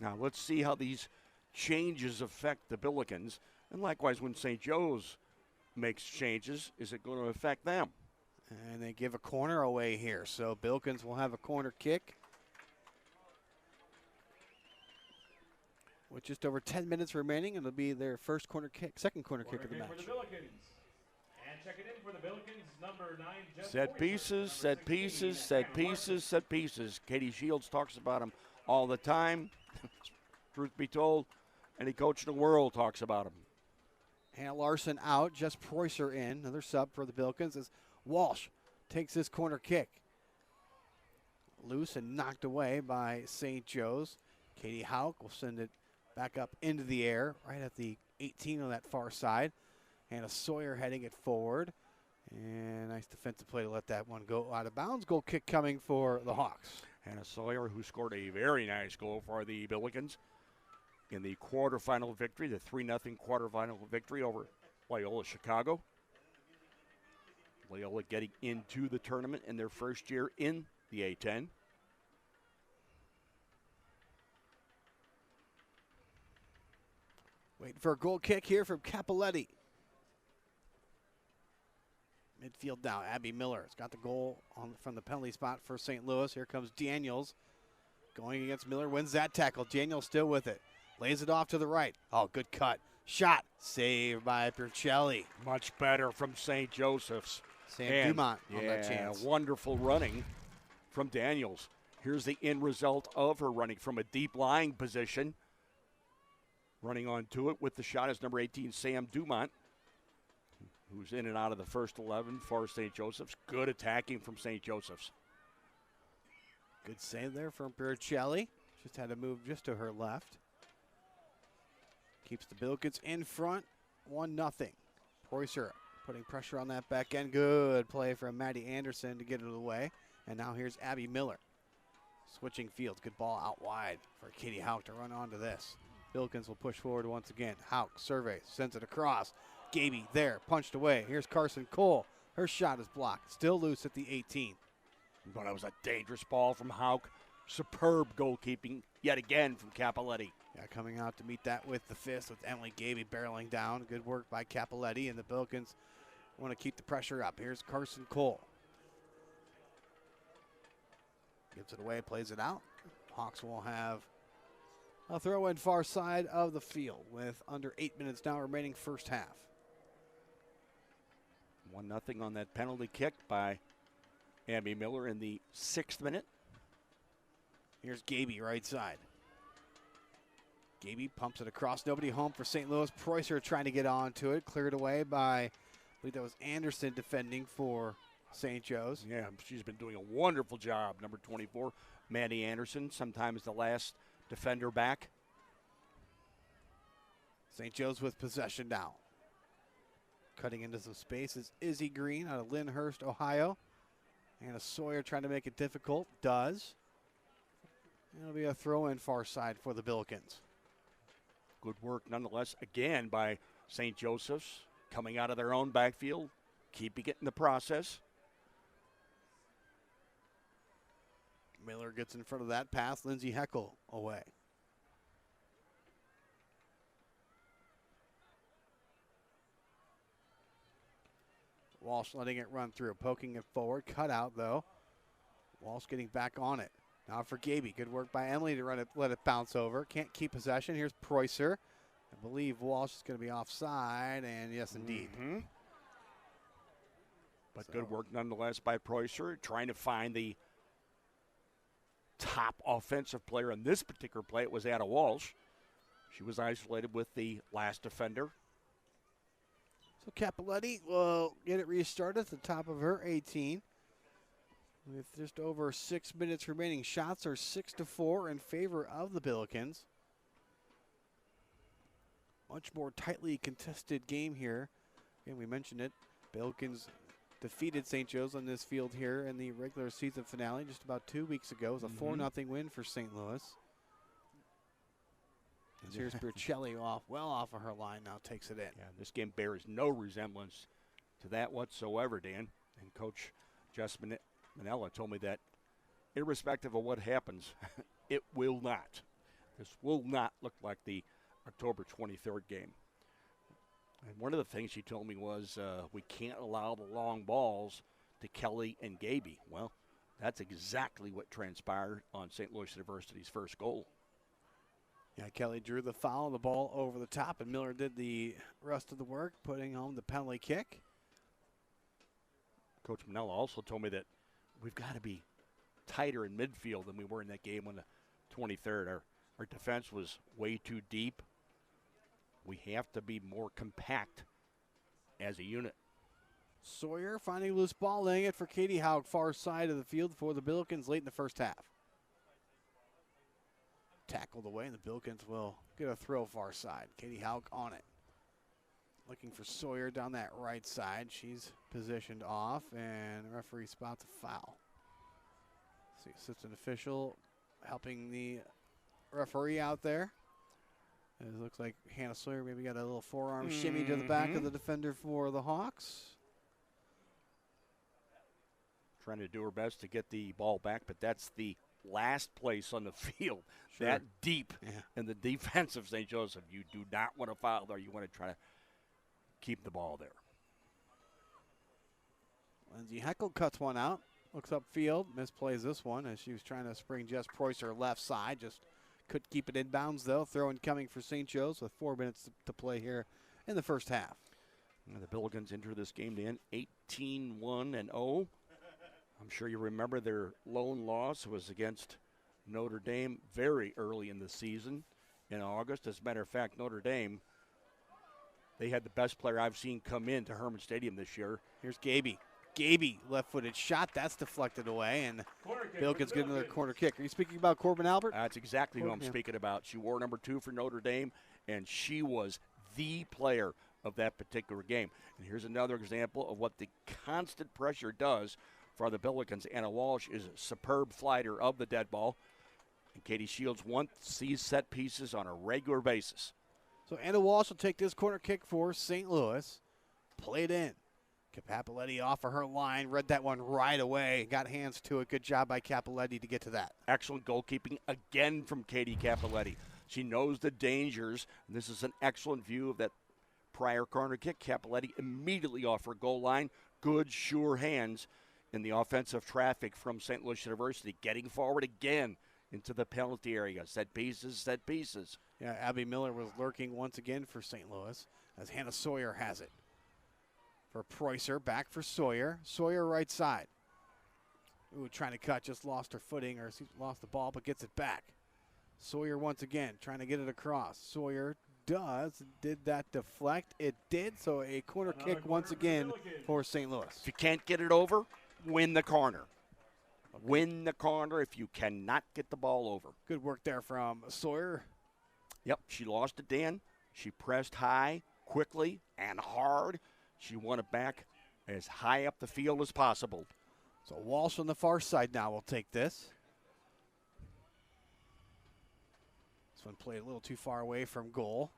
Now let's see how these changes affect the Billikens. And likewise, when St. Joe's makes changes, is it going to affect them? And they give a corner away here. So Billikens will have a corner kick. With just over 10 minutes remaining, and it'll be their first corner kick, second corner kick of the match. Checking in for the Billikens, number 9. Set pieces, set pieces, set pieces, set pieces. Katie Shields talks about them all the time. Truth be told, any coach in the world talks about them. Hannah Larson out, Jess Preußer in. Another sub for the Billikens as Walsh takes this corner kick. Loose and knocked away by St. Joe's. Katie Hauk will send it back up into the air, right at the 18 on that far side. Hannah Sawyer heading it forward. And nice defensive play to let that one go out of bounds. Goal kick coming for the Hawks. Hannah Sawyer, who scored a very nice goal for the Billikens in the quarterfinal victory, the 3-0 quarterfinal victory over Loyola Chicago. Loyola getting into the tournament in their first year in the A10. Waiting for a goal kick here from Capoletti. Midfield now, Abby Miller has got the goal from the penalty spot for St. Louis. Here comes Daniels going against Miller, wins that tackle. Daniels still with it, lays it off to the right. Oh, good cut. Shot, saved by Percelli. Much better from St. Joseph's. Sam Dumont on that chance. Wonderful running from Daniels. Here's the end result of her running from a deep lying position. Running onto it with the shot is number 18, Sam Dumont, who's in and out of the first 11 for St. Joseph's. Good attacking from St. Joseph's. Good save there from Percelli. Just had to move just to her left. Keeps the Billikens in front, 1-0. Preußer putting pressure on that back end. Good play from Maddie Anderson to get it away. And now here's Abby Miller. Switching fields. Good ball out wide for Katie Hauk to run onto this. Billikens will push forward once again. Hauk surveys, sends it across. Gaby there, punched away. Here's Carson Cole. Her shot is blocked. Still loose at the 18. But that was a dangerous ball from Hauk. Superb goalkeeping yet again from Capoletti. Yeah, coming out to meet that with the fist with Emily Gaby barreling down. Good work by Capoletti, and the Billikens want to keep the pressure up. Here's Carson Cole. Gives it away, plays it out. Hawks will have a throw in far side of the field with under 8 minutes now remaining first half. 1-0 on that penalty kick by Abby Miller in the 6th minute. Here's Gaby right side. Gaby pumps it across. Nobody home for St. Louis. Preußer trying to get onto it. Cleared away by, I believe that was Anderson defending for St. Joe's. Yeah, she's been doing a wonderful job. Number 24, Maddie Anderson, sometimes the last defender back. St. Joe's with possession now. Cutting into some space is Izzy Green out of Lyndhurst, Ohio. Anna Sawyer trying to make it difficult. Does. It'll be a throw-in far side for the Billikens. Good work nonetheless, again, by St. Joseph's, coming out of their own backfield, keeping it in the process. Miller gets in front of that pass. Lindsay Heckel away. Walsh letting it run through, poking it forward. Cut out, though. Walsh getting back on it. Now for Gaby. Good work by Emily to run it, let it bounce over. Can't keep possession. Here's Preußer. I believe Walsh is going to be offside, and yes, indeed. But good work nonetheless by Preußer, trying to find the top offensive player in this particular play. It was Ada Walsh. She was isolated with the last defender. So Capoletti will get it restarted at the top of her 18. With just over 6 minutes remaining, shots are 6-4 in favor of the Billikens. Much more tightly contested game here. Again, we mentioned it. Billikens defeated St. Joe's on this field here in the regular season finale just about 2 weeks ago. It was a 4-0 win for St. Louis. And here's Bercelli off of her line, now takes it in. Yeah, this game bears no resemblance to that whatsoever, Dan. And Coach Jess Manella told me that irrespective of what happens, it will not. This will not look like the October 23rd game. And one of the things she told me was we can't allow the long balls to Kelly and Gaby. Well, that's exactly what transpired on St. Louis University's first goal. Yeah, Kelly drew the foul, the ball over the top, and Miller did the rest of the work, putting home the penalty kick. Coach Manella also told me that we've got to be tighter in midfield than we were in that game on the 23rd. Our defense was way too deep. We have to be more compact as a unit. Sawyer finding loose ball, laying it for Katie Haug, far side of the field for the Billikens late in the first half. Tackled away, and the Billikens will get a throw far side. Katie Haug on it. Looking for Sawyer down that right side. She's positioned off, and the referee spots a foul. See, assistant official helping the referee out there. It looks like Hannah Sawyer maybe got a little forearm shimmy to the back of the defender for the Hawks. Trying to do her best to get the ball back, but that's the last place on the field. Sure. That deep in the defense of St. Joseph. You do not want to foul there. You want to try to keep the ball there. Lindsay Heckel cuts one out. Looks upfield. Misplays this one as she was trying to spring Jess Preußer left side. Just could keep it inbounds, though. Throw in coming for St. Joe's with 4 minutes to play here in the first half. And the Billikens enter this game to end 18-1-0. I'm sure you remember their lone loss was against Notre Dame very early in the season in August. As a matter of fact, Notre Dame, they had the best player I've seen come into Herman Stadium this year. Here's Gaby. Gaby, left-footed shot. That's deflected away, and Billikens get another corner kick. Are you speaking about Corbin Albert? That's exactly who I'm speaking about. She wore number 2 for Notre Dame, and she was the player of that particular game. And here's another example of what the constant pressure does for the Billikens. Anna Walsh is a superb fighter of the dead ball. And Katie Shields sees set pieces on a regular basis. So Anna Walsh will take this corner kick for St. Louis. Played in. Capoletti off of her line. Read that one right away. Got hands to it. Good job by Capoletti to get to that. Excellent goalkeeping again from Katie Capoletti. She knows the dangers. And this is an excellent view of that prior corner kick. Capoletti immediately off her goal line. Good, sure hands in the offensive traffic from St. Louis University. Getting forward again into the penalty area. Set pieces, set pieces. Yeah, Abby Miller was lurking once again for St. Louis as Hannah Sawyer has it. For Preußer, back for Sawyer. Sawyer right side. Ooh, trying to cut, just lost her footing, or lost the ball, but gets it back. Sawyer once again, trying to get it across. Sawyer did that deflect? It did, so a corner kick once again for St. Louis. If you can't get it over, win the corner. Okay. Win the corner if you cannot get the ball over. Good work there from Sawyer. Yep, she lost it, Dan. She pressed high, quickly, and hard. She won it back as high up the field as possible. So Walsh on the far side now will take this. This one played a little too far away from goal.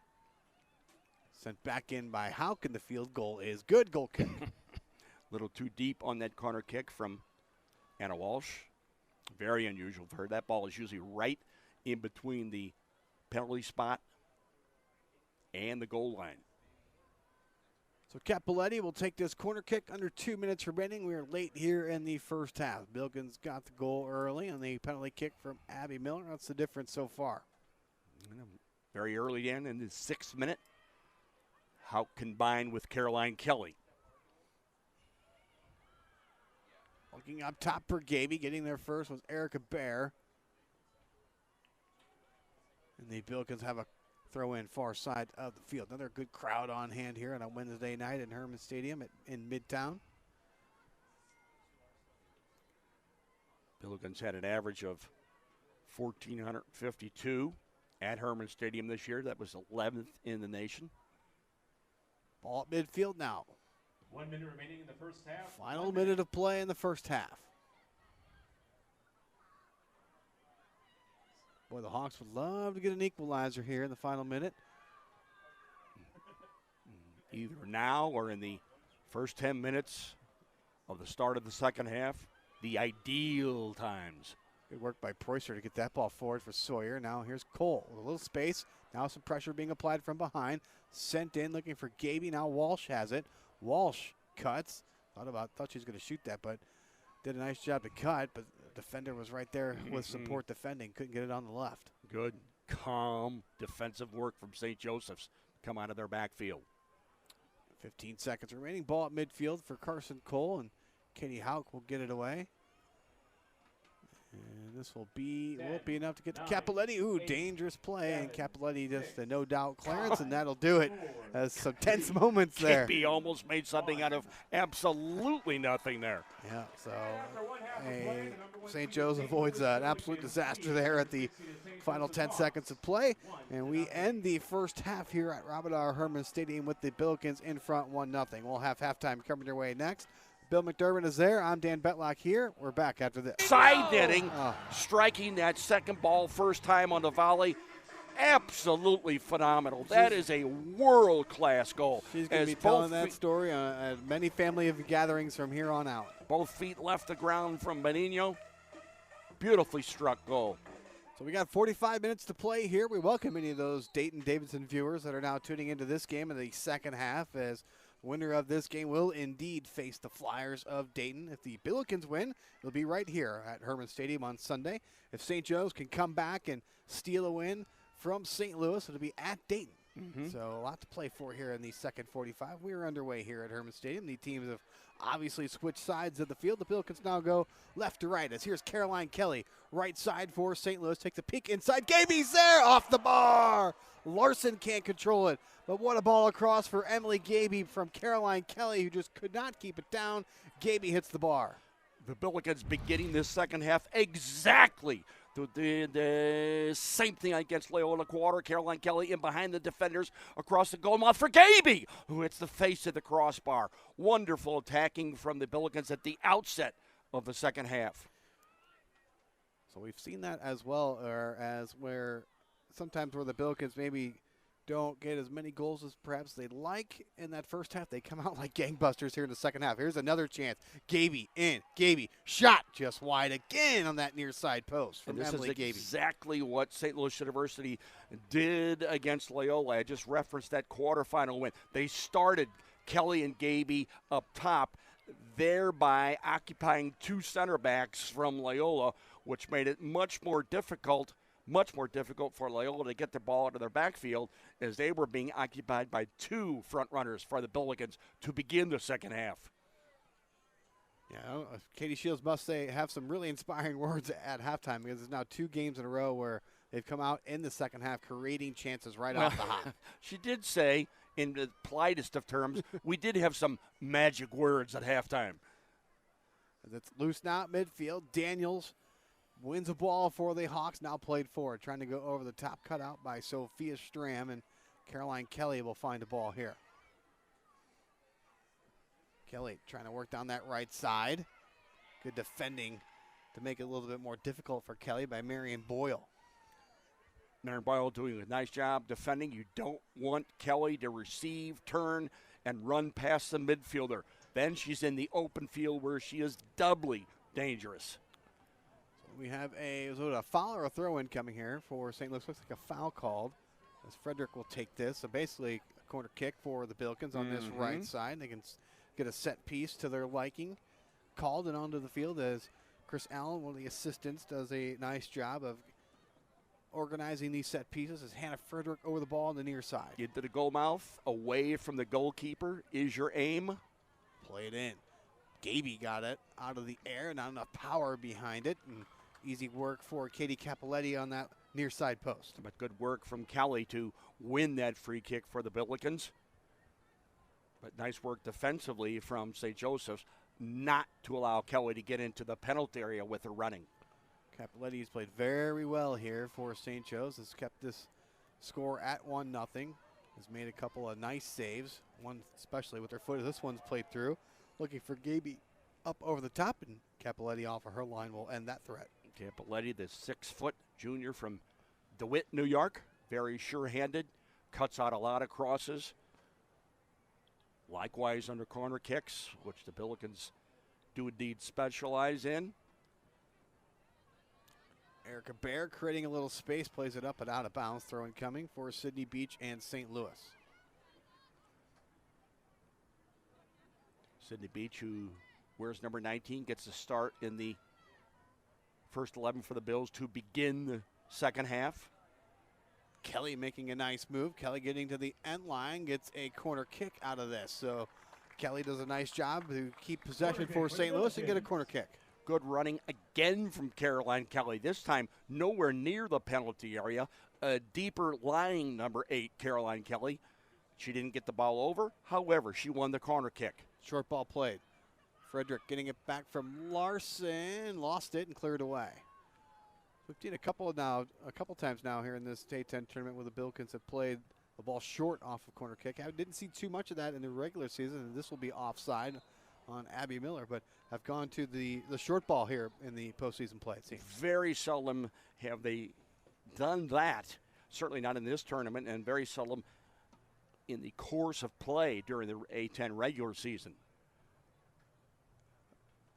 Sent back in by Hauk, and the field goal is good. Goal kick. A little too deep on that corner kick from Anna Walsh. Very unusual for her. That ball is usually right in between the penalty spot and the goal line. So Capoletti will take this corner kick. Under 2 minutes remaining. We are late here in the first half. Billikens got the goal early on the penalty kick from Abby Miller. That's the difference so far. Very early in the 6th minute. Hauk combined with Caroline Kelly. Looking up top for Gaby. Getting there first was Erica Bear. And the Billikens have a throw in far side of the field. Another good crowd on hand here on a Wednesday night in Herman Stadium in Midtown. Billikens had an average of 1,452 at Herman Stadium this year. That was 11th in the nation. Ball at midfield now. 1 minute remaining in the first half. Final minute of play in the first half. Boy, the Hawks would love to get an equalizer here in the final minute. Either now or in the first 10 minutes of the start of the second half, the ideal times. Good work by Preußer to get that ball forward for Sawyer. Now here's Cole with a little space. Now some pressure being applied from behind. Sent in looking for Gaby. Now Walsh has it. Walsh cuts. Thought she was going to shoot that, but did a nice job to cut. But the defender was right there with support defending. Couldn't get it on the left. Good, calm defensive work from St. Joseph's. Come out of their backfield. 15 seconds remaining. Ball at midfield for Carson Cole, and Katie Hauk will get it away. And this won't be enough to get to Capoletti. Ooh, dangerous play, and Capoletti just a no-doubt clearance, and that'll do it. Some tense moments there. He almost made something out of absolutely nothing there. Yeah, so St. Joe's avoids an absolute disaster there at the final 10 seconds of play. And we end the first half here at Robert R. Herman Stadium with the Billikens in front 1-0. We'll have halftime coming your way next. Bill McDermott is there. I'm Dan Betlock here. We're back after this. Side netting, striking that second ball first time on the volley. Absolutely phenomenal. That is a world-class goal. She's going to be telling that story at many family gatherings from here on out. Both feet left the ground from Benigno. Beautifully struck goal. So we got 45 minutes to play here. We welcome any of those Dayton-Davidson viewers that are now tuning into this game in the second half, as winner of this game will indeed face the Flyers of Dayton. If the Billikens win, it'll be right here at Herman Stadium on Sunday. If St. Joe's can come back and steal a win from St. Louis, it'll be at Dayton. So a lot to play for here in the second 45. We are underway here at Herman Stadium. The teams have obviously switched sides of the field. The Billikens now go left to right, as here's Caroline Kelly, right side for St. Louis. Takes a peek inside. Gaby's there, off the bar. Larson can't control it. But what a ball across for Emily Gaby from Caroline Kelly, who just could not keep it down. Gaby hits the bar. The Billikens beginning this second half exactly the same thing against Loyola Quarter. Caroline Kelly in behind the defenders across the goal mouth for Gaby, who hits the face of the crossbar. Wonderful attacking from the Billikens at the outset of the second half. So we've seen that as well, as where sometimes where the Billikens maybe don't get as many goals as perhaps they'd like in that first half. They come out like gangbusters here in the second half. Here's another chance. Gaby in. Gaby shot just wide again on that near side post from Emily Gaby. This is exactly what St. Louis University did against Loyola. I just referenced that quarterfinal win. They started Kelly and Gaby up top, thereby occupying two center backs from Loyola, which made it much more difficult for Loyola to get the ball out of their backfield, as they were being occupied by two front runners for the Billikens to begin the second half. Yeah, Katie Shields must have some really inspiring words at halftime, because there's now 2 games in a row where they've come out in the second half creating chances right off the hop. She did say, in the politest of terms, we did have some magic words at halftime. That's loose now at midfield. Daniels wins a ball for the Hawks, now played forward, trying to go over the top, cut out by Sophia Stram, and Caroline Kelly will find a ball here. Kelly trying to work down that right side. Good defending to make it a little bit more difficult for Kelly by Marion Boyle. Mary Boyle doing a nice job defending. You don't want Kelly to receive, turn, and run past the midfielder. Then she's in the open field where she is doubly dangerous. So we have is it a foul or a throw-in coming here for St. Louis. Looks like a foul called as Frederick will take this. So basically a corner kick for the Billikens on this right side. They can get a set piece to their liking. Called and onto the field as Chris Allen, one of the assistants, does a nice job of organizing these set pieces as Hannah Frederick over the ball on the near side. Into the goal mouth, away from the goalkeeper is your aim. Play it in. Gaby got it out of the air, not enough power behind it. And easy work for Katie Capoletti on that near side post. But good work from Kelly to win that free kick for the Billikens. But nice work defensively from St. Joseph's not to allow Kelly to get into the penalty area with her running. Capoletti has played very well here for St. Joe's. Has kept this score at 1-0. Has made a couple of nice saves. One especially with her foot. This one's played through. Looking for Gaby up over the top, and Capoletti off of her line will end that threat. Capoletti, the 6-foot junior from DeWitt, New York. Very sure-handed. Cuts out a lot of crosses. Likewise under corner kicks, which the Billikens do indeed specialize in. Erica Bear creating a little space, plays it up and out of bounds. Throw incoming for Sydney Beach and St. Louis. Sydney Beach, who wears number 19, gets a start in the first 11 for the Bills to begin the second half. Kelly making a nice move. Kelly getting to the end line, gets a corner kick out of this. So Kelly does a nice job to keep possession for St. Louis and get a corner kick. Good running again from Caroline Kelly. This time nowhere near the penalty area. A deeper lying number 8, Caroline Kelly. She didn't get the ball over. However, she won the corner kick. Short ball played. Frederick getting it back from Larson. Lost it and cleared away. We've seen a couple times now here in this state 10 tournament where the Billikens have played the ball short off of corner kick. I didn't see too much of that in the regular season, and this will be offside on Abby Miller, but have gone to the short ball here in the postseason play, it seems. Very seldom have they done that, certainly not in this tournament, and very seldom in the course of play during the A10 regular season.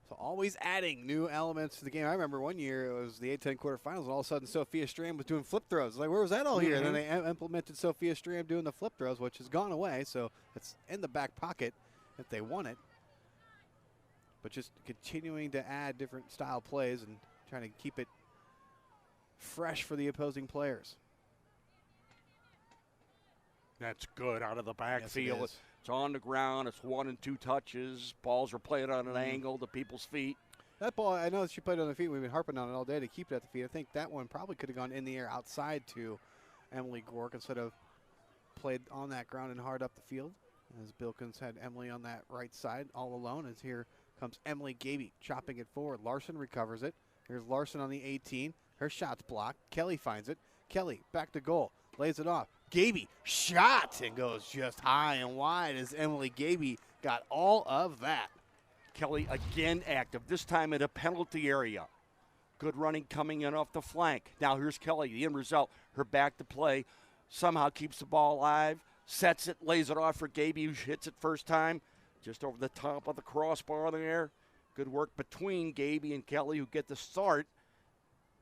So always adding new elements to the game. I remember one year it was the A10 quarterfinals, and all of a sudden Sophia Stram was doing flip throws. Like, where was that all year? And then they implemented Sophia Stram doing the flip throws, which has gone away. So it's in the back pocket if they want it. But just continuing to add different style plays and trying to keep it fresh for the opposing players. That's good out of the backfield. Yes, it's on the ground. It's 1 and 2 touches. Balls are played on an angle to people's feet. That ball, I know that she played on the feet. We've been harping on it all day to keep it at the feet. I think that one probably could have gone in the air outside to Emily Gork instead of played on that ground and hard up the field. As Billikens had Emily on that right side all alone. As here comes Emily Gaby chopping it forward. Larson recovers it. Here's Larson on the 18. Her shot's blocked. Kelly finds it. Kelly back to goal. Lays it off. Gaby shot and goes just high and wide as Emily Gaby got all of that. Kelly again active, this time in a penalty area. Good running coming in off the flank. Now here's Kelly, the end result. Her back to play, somehow keeps the ball alive, sets it, lays it off for Gaby, who hits it first time, just over the top of the crossbar there. Good work between Gaby and Kelly, who get the start,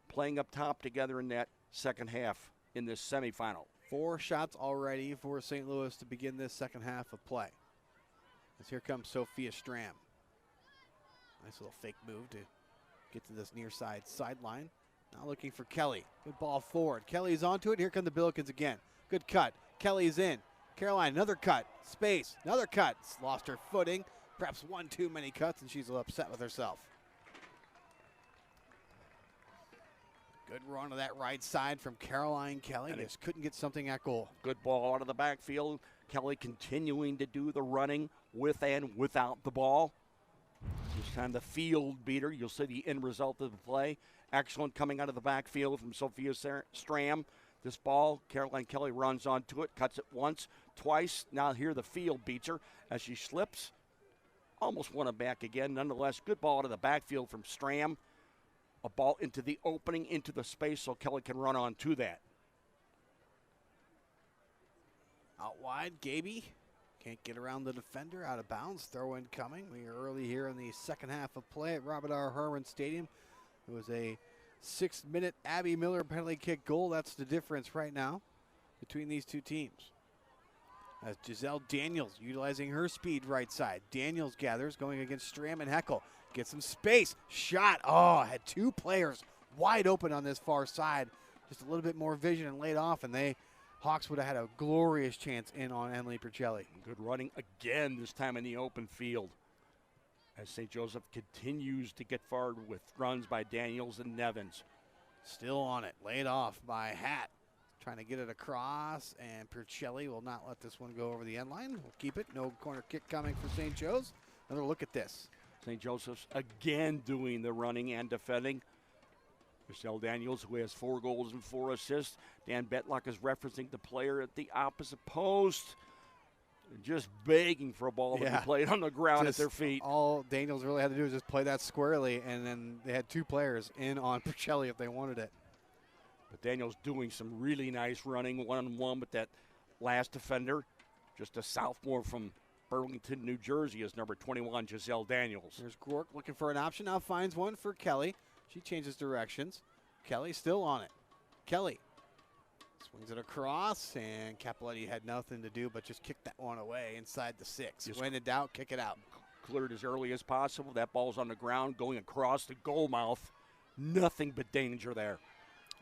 playing up top together in that second half in this semifinal. 4 shots already for St. Louis to begin this second half of play. As here comes Sophia Stram. Nice little fake move to get to this near side sideline. Now looking for Kelly. Good ball forward. Kelly's onto it. Here come the Billikens again. Good cut. Kelly's in. Caroline, another cut. Space. Another cut. Lost her footing. Perhaps one too many cuts, and she's a little upset with herself. Good run to that right side from Caroline Kelly. Just couldn't get something at goal. Good ball out of the backfield. Kelly continuing to do the running with and without the ball. This time the field beater. You'll see the end result of the play. Excellent coming out of the backfield from Sophia Stram. This ball, Caroline Kelly runs onto it, cuts it once, twice. Now here the field beats her as she slips. Almost won it back again. Nonetheless, good ball out of the backfield from Stram. A ball into the opening, into the space, so Kelly can run on to that. Out wide, Gaby can't get around the defender, out of bounds. Throw in coming. We are early here in the second half of play at Robert R. Herman Stadium. It was a 6-minute Abby Miller penalty kick goal. That's the difference right now between these two teams. As Giselle Daniels utilizing her speed right side. Daniels gathers, going against Stram and Heckel. Gets some space. Shot. Oh, had two players wide open on this far side. Just a little bit more vision and laid off, and Hawks would have had a glorious chance in on Emily Percelli. Good running again, this time in the open field. As St. Joseph continues to get forward with runs by Daniels and Nevins. Still on it. Laid off by Hatt. Trying to get it across, and Percelli will not let this one go over the end line. We'll keep it. No corner kick coming for St. Joe's. Another look at this. St. Joseph's again doing the running and defending. Michelle Daniels, who has 4 goals and 4 assists. Dan Betlock is referencing the player at the opposite post. Just begging for a ball to be played on the ground at their feet. All Daniels really had to do was just play that squarely, and then they had 2 players in on Percelli if they wanted it. But Daniels doing some really nice running one-on-one with that last defender. Just a sophomore from Burlington, New Jersey, is number 21, Giselle Daniels. There's Gork looking for an option. Now finds one for Kelly. She changes directions. Kelly still on it. Kelly swings it across, and Capoletti had nothing to do but just kick that one away inside the 6. When in doubt, kick it out. Cleared as early as possible. That ball's on the ground, going across the goal mouth. Nothing but danger there.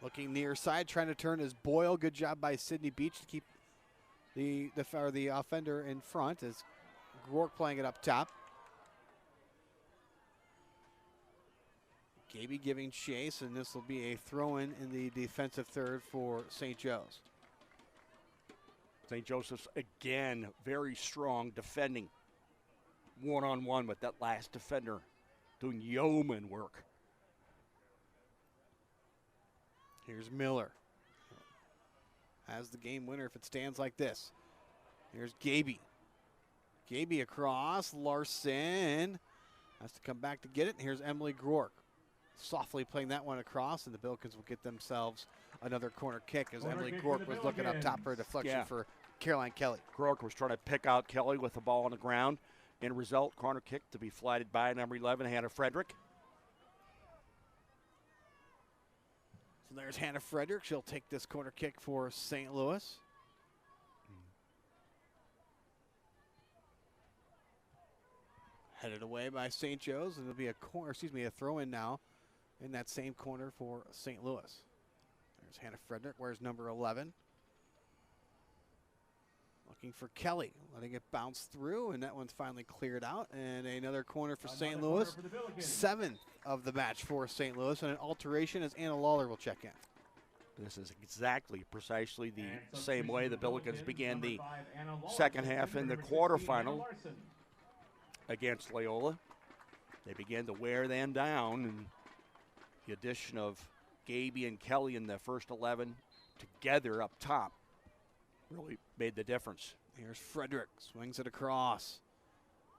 Looking near side, trying to turn is Boyle. Good job by Sydney Beach to keep the offender in front as Rourke playing it up top. Gaby giving chase, and this will be a throw-in in the defensive third for St. Joe's. St. Joseph's again very strong defending. One-on-one with that last defender doing yeoman work. Here's Miller. Has the game winner if it stands like this. Here's Gaby. Gaby across. Larson has to come back to get it. And here's Emily Groark. Softly playing that one across, and the Billikens will get themselves another corner kick as Emily Groark was looking up top for a deflection for Caroline Kelly. Groark was trying to pick out Kelly with the ball on the ground. End result, corner kick to be flighted by number 11, Hannah Frederick. So there's Hannah Frederick. She'll take this corner kick for St. Louis. Headed away by St. Joe's, and it'll be a throw-in now in that same corner for St. Louis. There's Hannah Frederick. Where's number 11? Looking for Kelly, letting it bounce through, and that one's finally cleared out. And another corner for St. Louis. 7th of the match for St. Louis, and an alteration as Anna Lawler will check in. This is precisely the same way the Billikens began the second half in the quarterfinal against Loyola. They began to wear them down, and the addition of Gaby and Kelly in the first 11 together up top really made the difference. Here's Frederick, swings it across.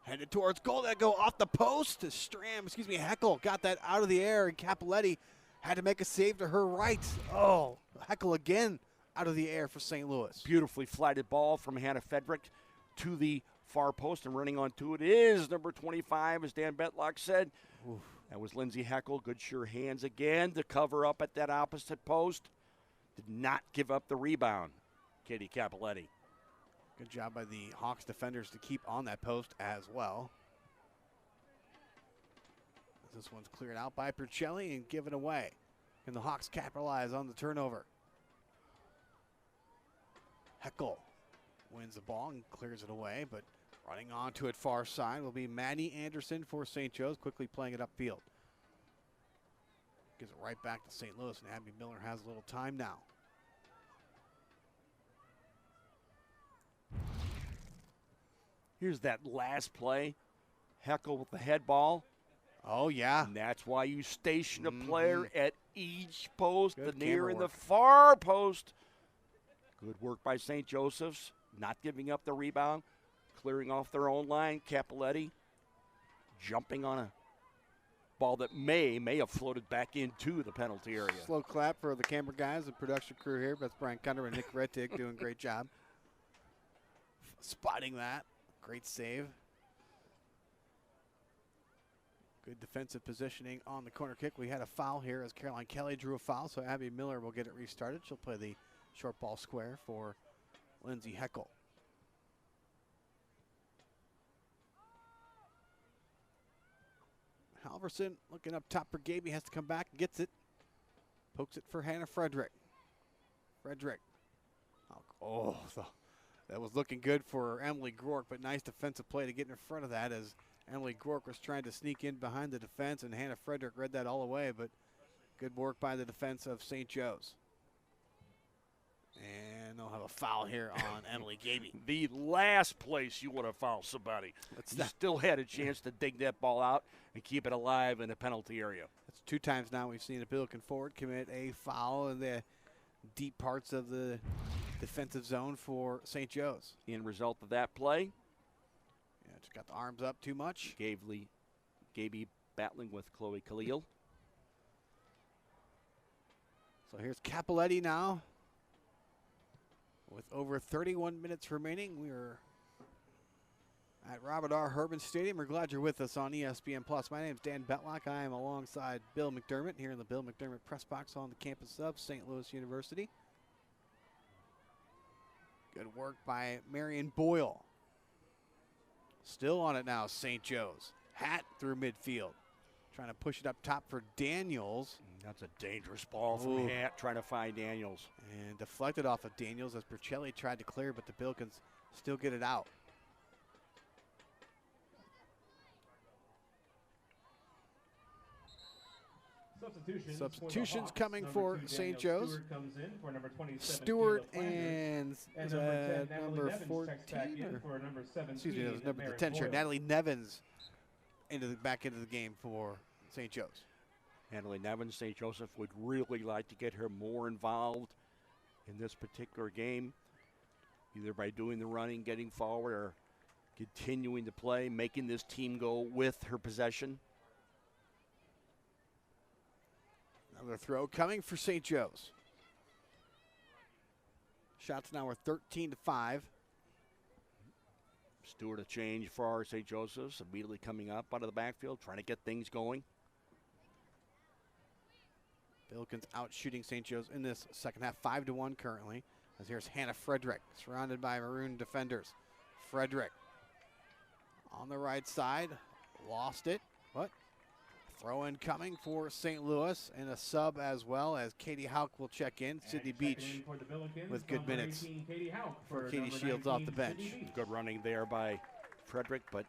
Headed towards goal, that go off the post. Heckel got that out of the air, and Capoletti had to make a save to her right. Oh, Heckel again out of the air for St. Louis. Beautifully flighted ball from Hannah Frederick to the far post, and running onto it is number 25, as Dan Betlock said. Oof. That was Lindsay Heckel. Good sure hands again to cover up at that opposite post. Did not give up the rebound, Katie Capoletti. Good job by the Hawks defenders to keep on that post as well. This one's cleared out by Percelli and given away. Can the Hawks capitalize on the turnover? Heckel wins the ball and clears it away, but running onto it far side will be Maddie Anderson for St. Joe's, quickly playing it upfield. Gives it right back to St. Louis, and Abby Miller has a little time now. Here's that last play. Heckel with the head ball. Oh, yeah. And that's why you station a player at each post, Good the near and work. the far post. Good work by St. Joseph's, not giving up the rebound, clearing off their own line. Capoletti jumping on a ball that may have floated back into the penalty area. Slow clap for the camera guys and production crew here. That's Brian Cunner and Nick Rettig doing a great job. spotting that. Great save. Good defensive positioning on the corner kick. We had a foul here as Caroline Kelly drew a foul, so Abby Miller will get it restarted. She'll play the short ball square for Lindsay Heckel. Halverson looking up top for Gaby, has to come back, gets it. Pokes it for Hannah Frederick. Frederick. Oh, that was looking good for Emily Grork, but nice defensive play to get in front of that as Emily Grork was trying to sneak in behind the defense, and Hannah Frederick read that all away, but good work by the defense of St. Joe's. And they'll have a foul here on Emily Gaby. The last place you want to foul somebody. You still had a chance to dig that ball out and keep it alive in the penalty area. That's 2 times now we've seen a Billiken forward commit a foul in the deep parts of the defensive zone for St. Joe's. In result of that play, yeah, just got the arms up too much. Gaby battling with Chloe Khalil. So here's Capoletti now. With over 31 minutes remaining, we are at Robert R. Herman Stadium. We're glad you're with us on ESPN Plus. My name is Dan Betlock. I am alongside Bill McDermott here in the Bill McDermott Press Box on the campus of St. Louis University. Good work by Marion Boyle. Still on it now, St. Joe's. Hat through midfield. Trying to push it up top for Daniels. That's a dangerous ball from Hat, trying to find Daniels. And deflected off of Daniels as Bercelli tried to clear, but the Billikens still get it out. Substitutions coming for St. Joe's. Stewart and number 14, excuse me, it was number 10 shirt. Natalie Nevins back into the game for St. Joe's. Natalie Nevins, St. Joseph would really like to get her more involved in this particular game, either by doing the running, getting forward, or continuing to play, making this team go with her possession. Another throw coming for St. Joe's. Shots now are 13-5. Stewart a change for St. Joseph's, immediately coming up out of the backfield, trying to get things going. Billikens out shooting St. Joe's in this second half, 5-1 currently. As here's Hannah Frederick, surrounded by maroon defenders. Frederick on the right side, lost it. What? Throw in coming for St. Louis, and a sub as well as Katie Hauk will check in. Sydney Beach with good minutes for Katie Shields off the bench. Good running there by Frederick, but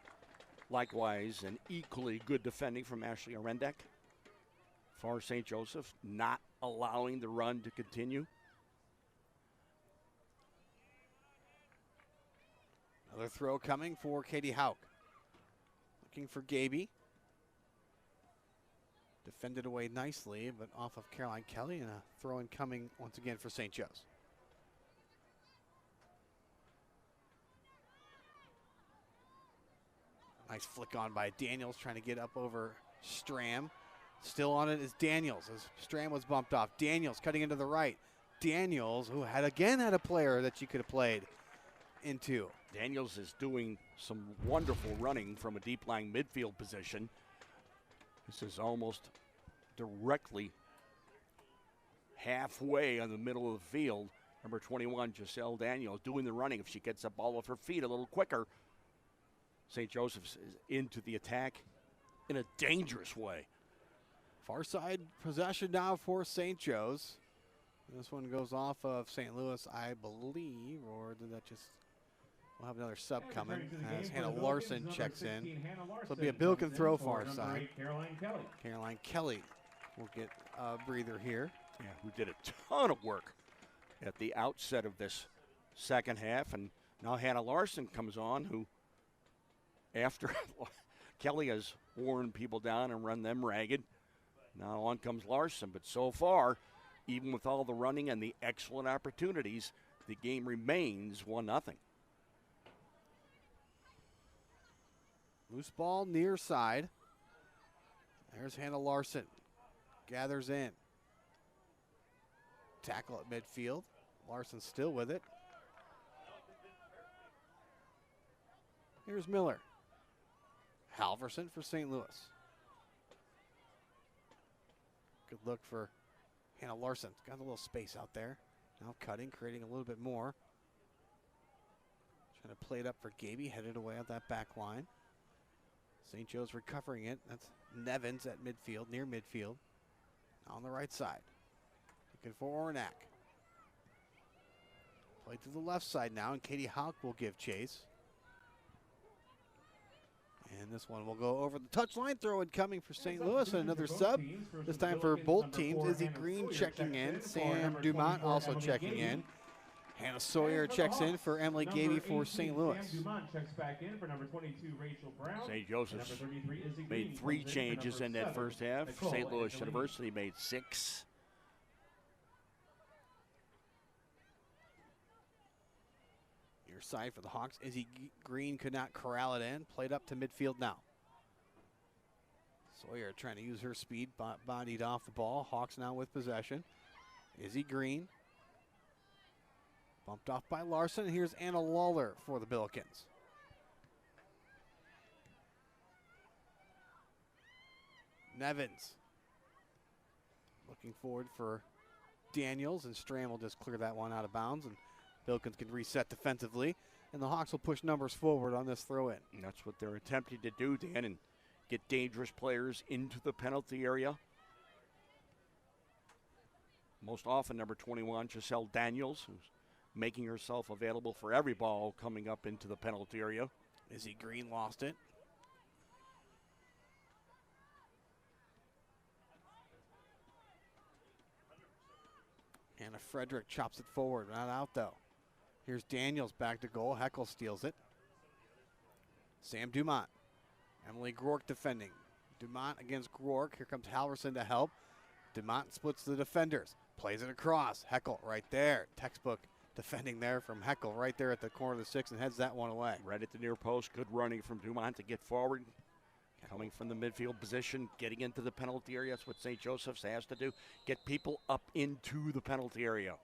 likewise an equally good defending from Ashley Arendek. For St. Joseph, not allowing the run to continue. Another throw coming for Katie Hauk. Looking for Gaby. Defended away nicely, but off of Caroline Kelly, and a throw in coming once again for St. Joe's. Nice flick on by Daniels, trying to get up over Stram. Still on it is Daniels as Stram was bumped off. Daniels cutting into the right. Daniels, who had a player that she could have played into. Daniels is doing some wonderful running from a deep lying midfield position. This is almost directly halfway on the middle of the field. Number 21, Giselle Daniels, doing the running. If she gets the ball off her feet a little quicker, St. Joseph's is into the attack in a dangerous way. Far side possession now for St. Joe's. This one goes off of St. Louis, I believe, or did that just... We'll have another sub coming as Hannah Larson checks in. So it'll be a Billiken throw far side. Caroline Kelly will get a breather here. Yeah, who did a ton of work at the outset of this second half. And now Hannah Larson comes on, who, after Kelly has worn people down and run them ragged, now on comes Larson. But so far, even with all the running and the excellent opportunities, the game remains 1-0. Loose ball near side. There's Hannah Larson. Gathers in. Tackle at midfield. Larson still with it. Here's Miller. Halverson for St. Louis. Good look for Hannah Larson. Got a little space out there. Now cutting, creating a little bit more. Trying to play it up for Gaby, headed away at that back line. St. Joe's recovering it. That's Nevins at midfield, near midfield. On the right side. Looking for Ornak. Play to the left side now, and Katie Houck will give chase. And this one will go over the touchline. Throw in coming for St. Louis, and another sub. This time for both teams. Izzy Green checking in. Sam Dumont also checking in. Hannah Sawyer checks in for Emily Gaby for St. Louis. St. Joseph's made 3 changes in that first half. St. Louis University made 6. Near side for the Hawks. Izzy Green could not corral it in. Played up to midfield now. Sawyer trying to use her speed, bodied off the ball. Hawks now with possession. Izzy Green. Bumped off by Larson. Here's Anna Lawler for the Billikens. Nevins. Looking forward for Daniels, and Stram will just clear that one out of bounds, and Billikens can reset defensively, and the Hawks will push numbers forward on this throw-in. And that's what they're attempting to do, Dan, and get dangerous players into the penalty area. Most often, number 21, Giselle Daniels, who's making herself available for every ball coming up into the penalty area. Izzy Green lost it. Hannah Frederick chops it forward, not out though. Here's Daniels back to goal. Heckel steals it. Sam Dumont. Emily Grork defending. Dumont against Grork. Here comes Halverson to help. Dumont splits the defenders. Plays it across. Heckel right there. Textbook defending there from Heckel right there at the corner of the 6 and heads that one away. Right at the near post. Good running from Dumont to get forward. Coming from the midfield position, getting into the penalty area. That's what St. Joseph's has to do. Get people up into the penalty area.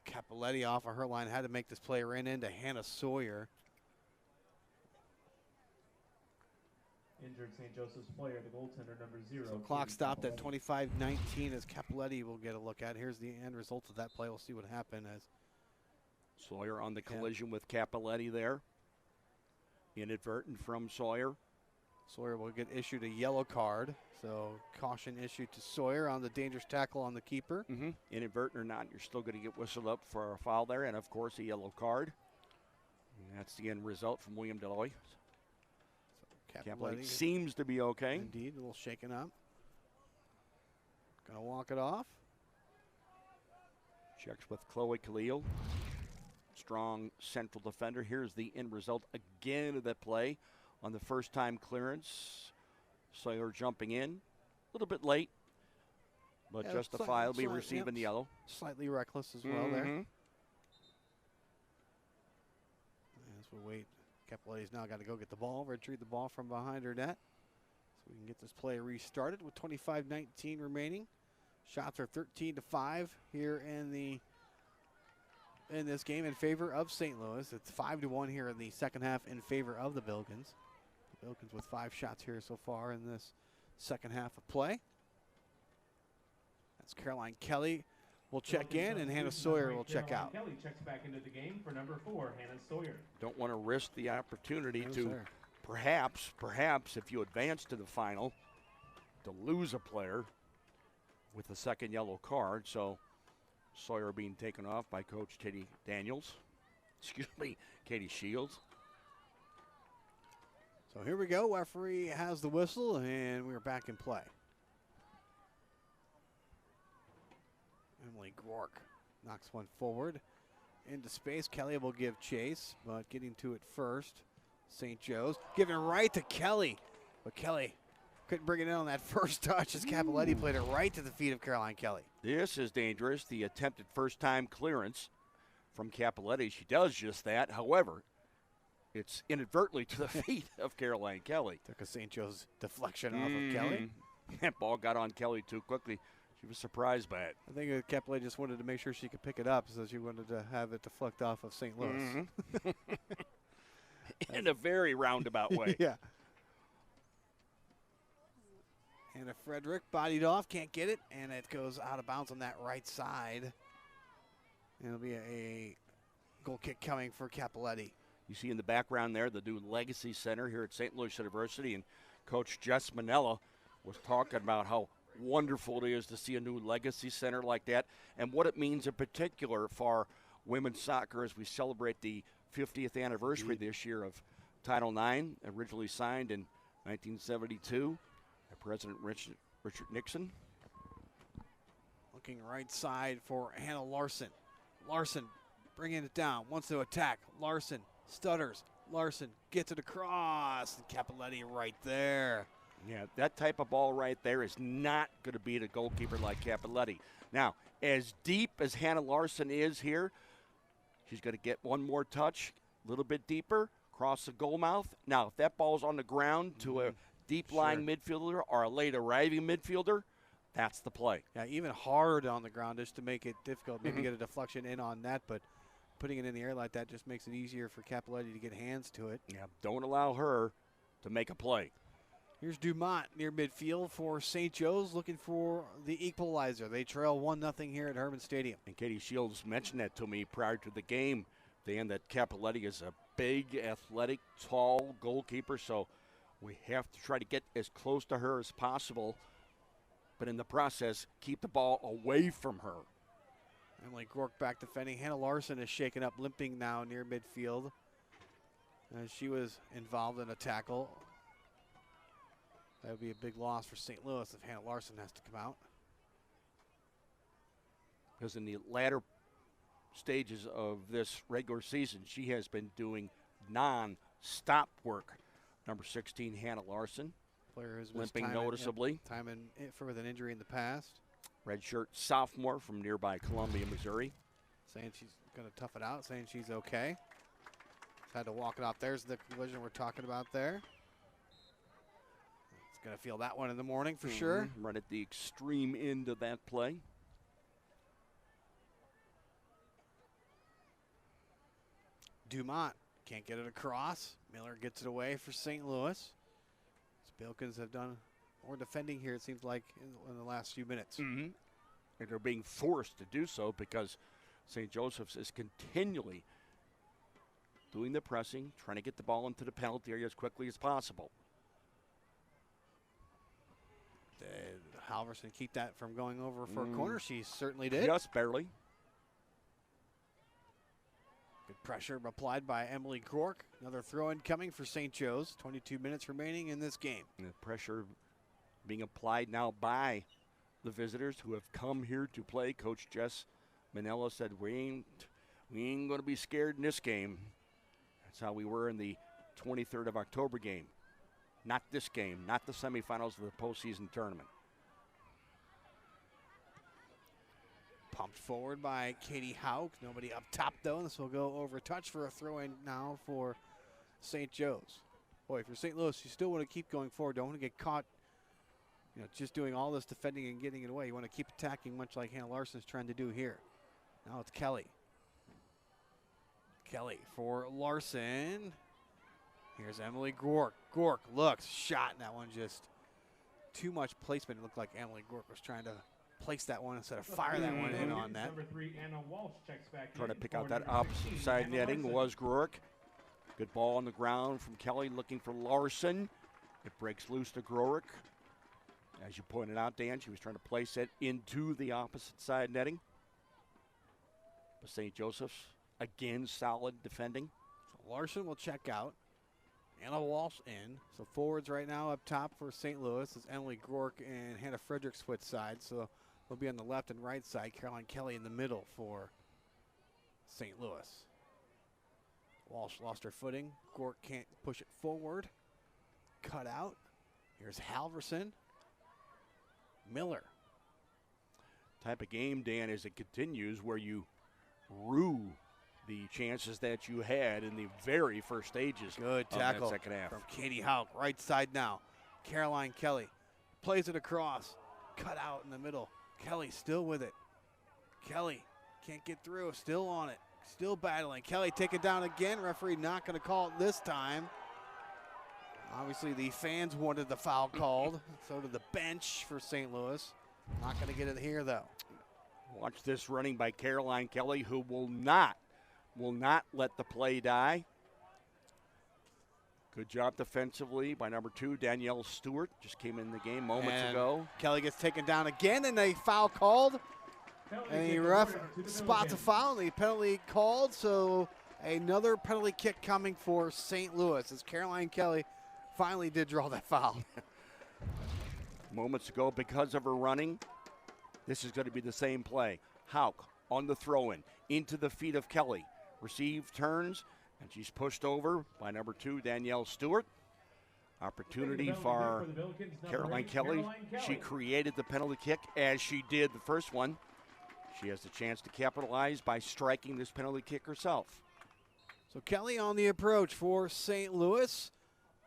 Capoletti off of her line had to make this play, ran into Hannah Sawyer. Injured St. Joseph's player, the goaltender, number 0. So clock stopped at 25-19 as Capoletti will get a look at. Here's the end result of that play. We'll see what happened as Sawyer on the collision with Capoletti there. Inadvertent from Sawyer. Sawyer will get issued a yellow card. So caution issued to Sawyer on the dangerous tackle on the keeper. Inadvertent or not, you're still going to get whistled up for a foul there, and of course a yellow card. And that's the end result from William Deloy. Capoletti seems to be okay. Indeed, a little shaken up. Gonna walk it off. Checks with Chloe Khalil. Strong central defender. Here's the end result again of that play on the first time clearance. Sawyer jumping in. A little bit late, but justifiably receiving the yellow. Slightly reckless as well there. As we wait, Capoletti's now got to go get the ball, retrieve the ball from behind her net. So we can get this play restarted with 25-19 remaining. Shots are 13-5 here in this game in favor of St. Louis. It's 5-1 here in the second half in favor of the Billikens. The Billikens with 5 shots here so far in this second half of play. That's Caroline Kelly will check in, and Hannah Sawyer will check out. Kelly checks back into the game for number 4, Hannah Sawyer. Don't want to risk the opportunity to perhaps, if you advance to the final, to lose a player with the second yellow card. So Sawyer being taken off by Coach Katie Daniels. Excuse me, Katie Shields. So here we go. Referee has the whistle, and we're back in play. Emily Grork knocks one forward into space. Kelly will give chase, but getting to it first. St. Joe's giving right to Kelly, but Kelly couldn't bring it in on that first touch as Capoletti played it right to the feet of Caroline Kelly. This is dangerous. The attempted first-time clearance from Capoletti. She does just that. However, it's inadvertently to the feet of Caroline Kelly. Took a St. Joe's deflection off of Kelly. That ball got on Kelly too quickly. She was surprised by it. I think Capoletti just wanted to make sure she could pick it up, so she wanted to have it deflect off of St. Louis. in a very roundabout way. Yeah. Hannah Frederick bodied off, can't get it, and it goes out of bounds on that right side. And it'll be a goal kick coming for Cappelletti. You see in the background there the new Legacy Center here at St. Louis University, and Coach Jess Manella was talking about how wonderful it is to see a new Legacy Center like that and what it means in particular for women's soccer as we celebrate the 50th anniversary this year of Title IX, originally signed in 1972 by President Richard Nixon. Looking right side for Hannah Larson. Larson bringing it down, wants to attack. Larson stutters. Larson gets it across. And Cappelletti right there. Yeah, that type of ball right there is not going to beat a goalkeeper like Cappelletti. Now, as deep as Hannah Larson is here, she's going to get one more touch, a little bit deeper, across the goal mouth. Now, if that ball's on the ground to a deep-lying midfielder or a late-arriving midfielder, that's the play. Yeah, even hard on the ground just to make it difficult. Maybe get a deflection in on that, but putting it in the air like that just makes it easier for Cappelletti to get hands to it. Yeah, don't allow her to make a play. Here's Dumont near midfield for St. Joe's looking for the equalizer. They trail 1-0 here at Herman Stadium. And Katie Shields mentioned that to me prior to the game, Dan, that Cappelletti is a big, athletic, tall goalkeeper, so we have to try to get as close to her as possible, but in the process, keep the ball away from her. Emily Gork back defending. Hannah Larson is shaken up, limping now near midfield. As she was involved in a tackle. That would be a big loss for St. Louis if Hannah Larson has to come out. Because in the latter stages of this regular season, she has been doing non-stop work. Number 16, Hannah Larson, Player who's limping noticeably. Time with an injury in the past. Redshirt sophomore from nearby Columbia, Missouri. Saying she's going to tough it out, saying she's okay. Just had to walk it off. There's the collision we're talking about there. It's going to feel that one in the morning for sure. Right at the extreme end of that play. Dumont can't get it across. Miller gets it away for St. Louis. Billikens have done more defending here, it seems like, in the last few minutes. And they're being forced to do so because St. Joseph's is continually doing the pressing, trying to get the ball into the penalty area as quickly as possible. Did Halverson keep that from going over for a corner? She certainly did. Just barely. Good pressure applied by Emily Gork. Another throw-in coming for St. Joe's. 22 minutes remaining in this game. And the pressure being applied now by the visitors who have come here to play. Coach Jess Manella said, we ain't going to be scared in this game. That's how we were in the 23rd of October game. Not this game, not the semifinals of the postseason tournament. Pumped forward by Katie Hauk. Nobody up top, though. This will go over touch for a throw-in now for St. Joe's. Boy, if you're St. Louis, you still want to keep going forward. Don't want to get caught, just doing all this defending and getting it away. You want to keep attacking, much like Hannah Larson's trying to do here. Now it's Kelly. Kelly for Larson. Here's Emily Gork. Gork looks, shot, and that one just too much placement. It looked like Emily Gork was trying to place that one instead of fire that one in on that. Number 3, Anna Walsh checks back. Trying to pick out that opposite side netting was Grorick. Good ball on the ground from Kelly looking for Larson. It breaks loose to Grorick. As you pointed out, Dan, she was trying to place it into the opposite side netting. But St. Joseph's, again, solid defending. So Larson will check out. Anna Walsh in. So forwards right now up top for St. Louis is Emily Gork and Hannah Frederick switch side. So they'll be on the left and right side. Caroline Kelly in the middle for St. Louis. Walsh lost her footing. Gork can't push it forward. Cut out. Here's Halverson. Miller. Type of game, Dan, as it continues where you rue the chances that you had in the very first stages. Good tackle of that second half. From Katie Hauk. Right side now. Caroline Kelly plays it across. Cut out in the middle. Kelly still with it. Kelly can't get through. Still on it. still battling. Kelly taken down again. Referee not going to call it this time. Obviously, the fans wanted the foul called. So did the bench for St. Louis. Not going to get it here, though. Watch this running by Caroline Kelly, who will not let the play die. Good job defensively by number 2, Danielle Stewart. Just came in the game moments ago. Kelly gets taken down again, and a foul called. And the ref spots a foul, and the penalty called. So another penalty kick coming for St. Louis as Caroline Kelly finally did draw that foul. Moments ago, because of her running, this is going to be the same play. Hauk on the throw-in, into the feet of Kelly. Receive, turns, and she's pushed over by number 2, Danielle Stewart. Opportunity for Caroline Kelly. She created the penalty kick as she did the first one. She has the chance to capitalize by striking this penalty kick herself. So Kelly on the approach for St. Louis.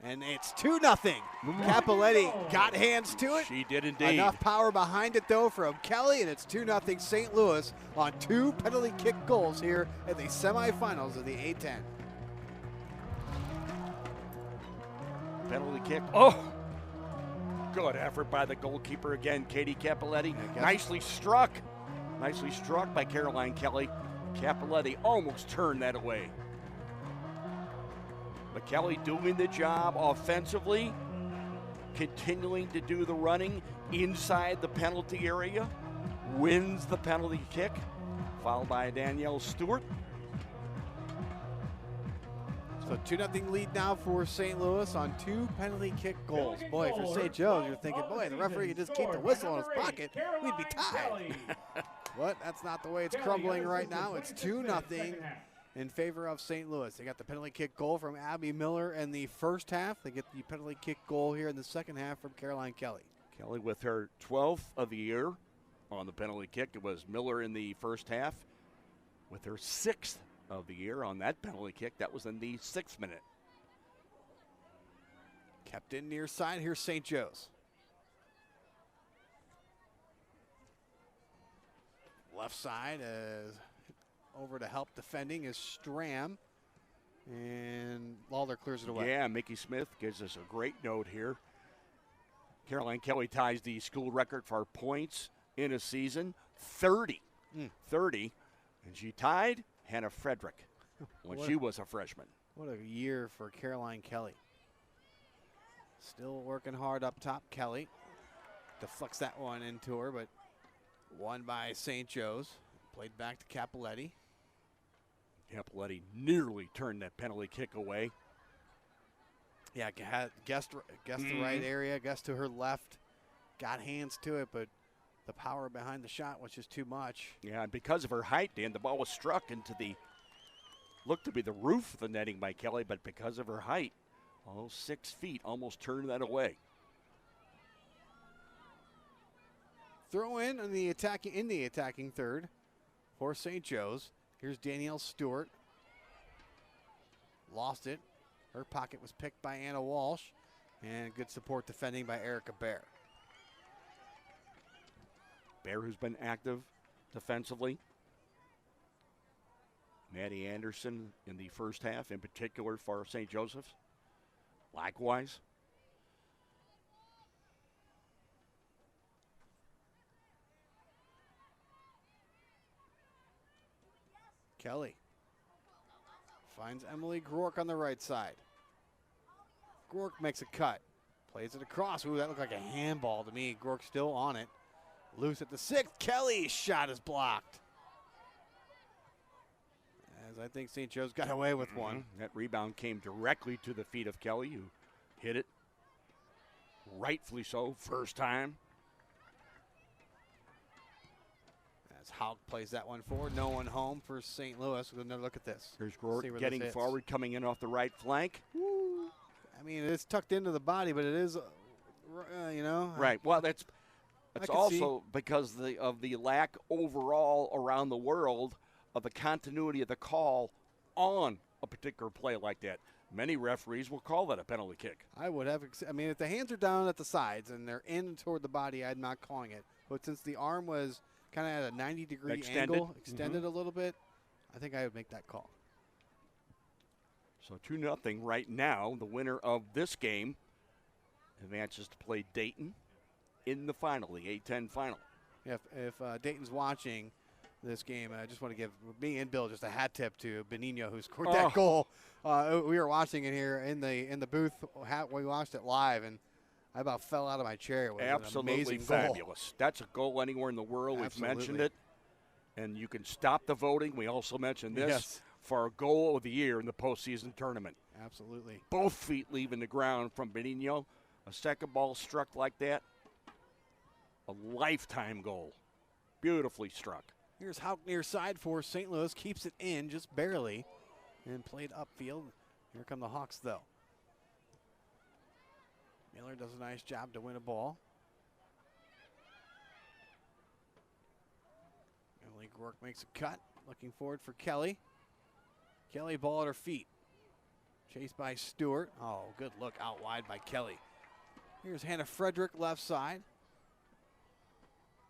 And it's 2-0. Capoletti got hands to it. She did indeed. Enough power behind it, though, from Kelly, and it's 2-0 St. Louis on 2 penalty kick goals here at the semifinals of the A-10. Penalty kick. Oh! Good effort by the goalkeeper again, Katie Capoletti. Nicely struck. Nicely struck by Caroline Kelly. Capoletti almost turned that away. But Kelly doing the job offensively, continuing to do the running inside the penalty area, wins the penalty kick, fouled by Danielle Stewart. So 2-0 lead now for St. Louis on 2 penalty kick goals. Boy, for St. Joe's, you're thinking, boy, the referee could just keep the whistle in his pocket, we'd be tied. But that's not the way it's crumbling right now. It's 2-0. In favor of St. Louis. They got the penalty kick goal from Abby Miller in the first half. They get the penalty kick goal here in the second half from Caroline Kelly. Kelly with her 12th of the year on the penalty kick. It was Miller in the first half with her 6th of the year on that penalty kick. That was in the 6th minute. Kept in near side. Here's St. Joe's. Left side as over to help defending is Stram. And Lawler clears it away. Yeah, Mickey Smith gives us a great note here. Caroline Kelly ties the school record for points in a season, 30. 30. And she tied Hannah Frederick when she was a freshman. What a year for Caroline Kelly. Still working hard up top, Kelly. Deflects that one into her, but won by St. Joe's. Played back to Capoletti. Capoletti nearly turned that penalty kick away. Yeah, guessed the right area, guessed to her left. Got hands to it, but the power behind the shot was just too much. Yeah, and because of her height, Dan, the ball was struck into the, looked to be the roof of the netting by Kelly, but because of her height, almost 6 feet, almost turned that away. Throw in the attacking third for St. Joe's. Here's Danielle Stewart. Lost it. Her pocket was picked by Anna Walsh. And good support defending by Erica Bear. Bear, who's been active defensively. Maddie Anderson in the first half, in particular for St. Joseph's. Likewise. Kelly finds Emily Grork on the right side. Grork makes a cut. Plays it across. Ooh, that looked like a handball to me. Grork still on it. Loose at the 6th. Kelly's shot is blocked. As I think St. Joe's got away with one. That rebound came directly to the feet of Kelly, who hit it. Rightfully so, first time. Hauk plays that one forward. No one home for St. Louis. We'll another look at this. Here's Grort getting forward, coming in off the right flank. Woo. I mean, it's tucked into the body, but it is, you know. Right. Well, that's also because of the lack overall around the world of the continuity of the call on a particular play like that. Many referees will call that a penalty kick. I would have. I mean, if the hands are down at the sides and they're in toward the body, I'm not calling it. But since the arm was kind of at a 90-degree angle, extended a little bit, I think I would make that call. So 2-0 right now. The winner of this game advances to play Dayton in the final, the A-10 final. If Dayton's watching this game, I just want to give me and Bill just a hat tip to Benigno, who scored that goal. We were watching it here in the booth. We watched it live, and I about fell out of my chair. It was absolutely an amazing fabulous. Goal. That's a goal anywhere in the world. Absolutely. We've mentioned it. And you can stop the voting. We also mentioned this Yes. for our goal of the year in the postseason tournament. Absolutely. Both feet leaving the ground from Benigno. A second ball struck like that. A lifetime goal. Beautifully struck. Here's Houck near side for St. Louis. Keeps it in just barely and played upfield. Here come the Hawks, though. Miller does a nice job to win a ball. Emily Gork makes a cut. Looking forward for Kelly. Kelly, ball at her feet. Chased by Stewart. Oh, good look out wide by Kelly. Here's Hannah Frederick, left side.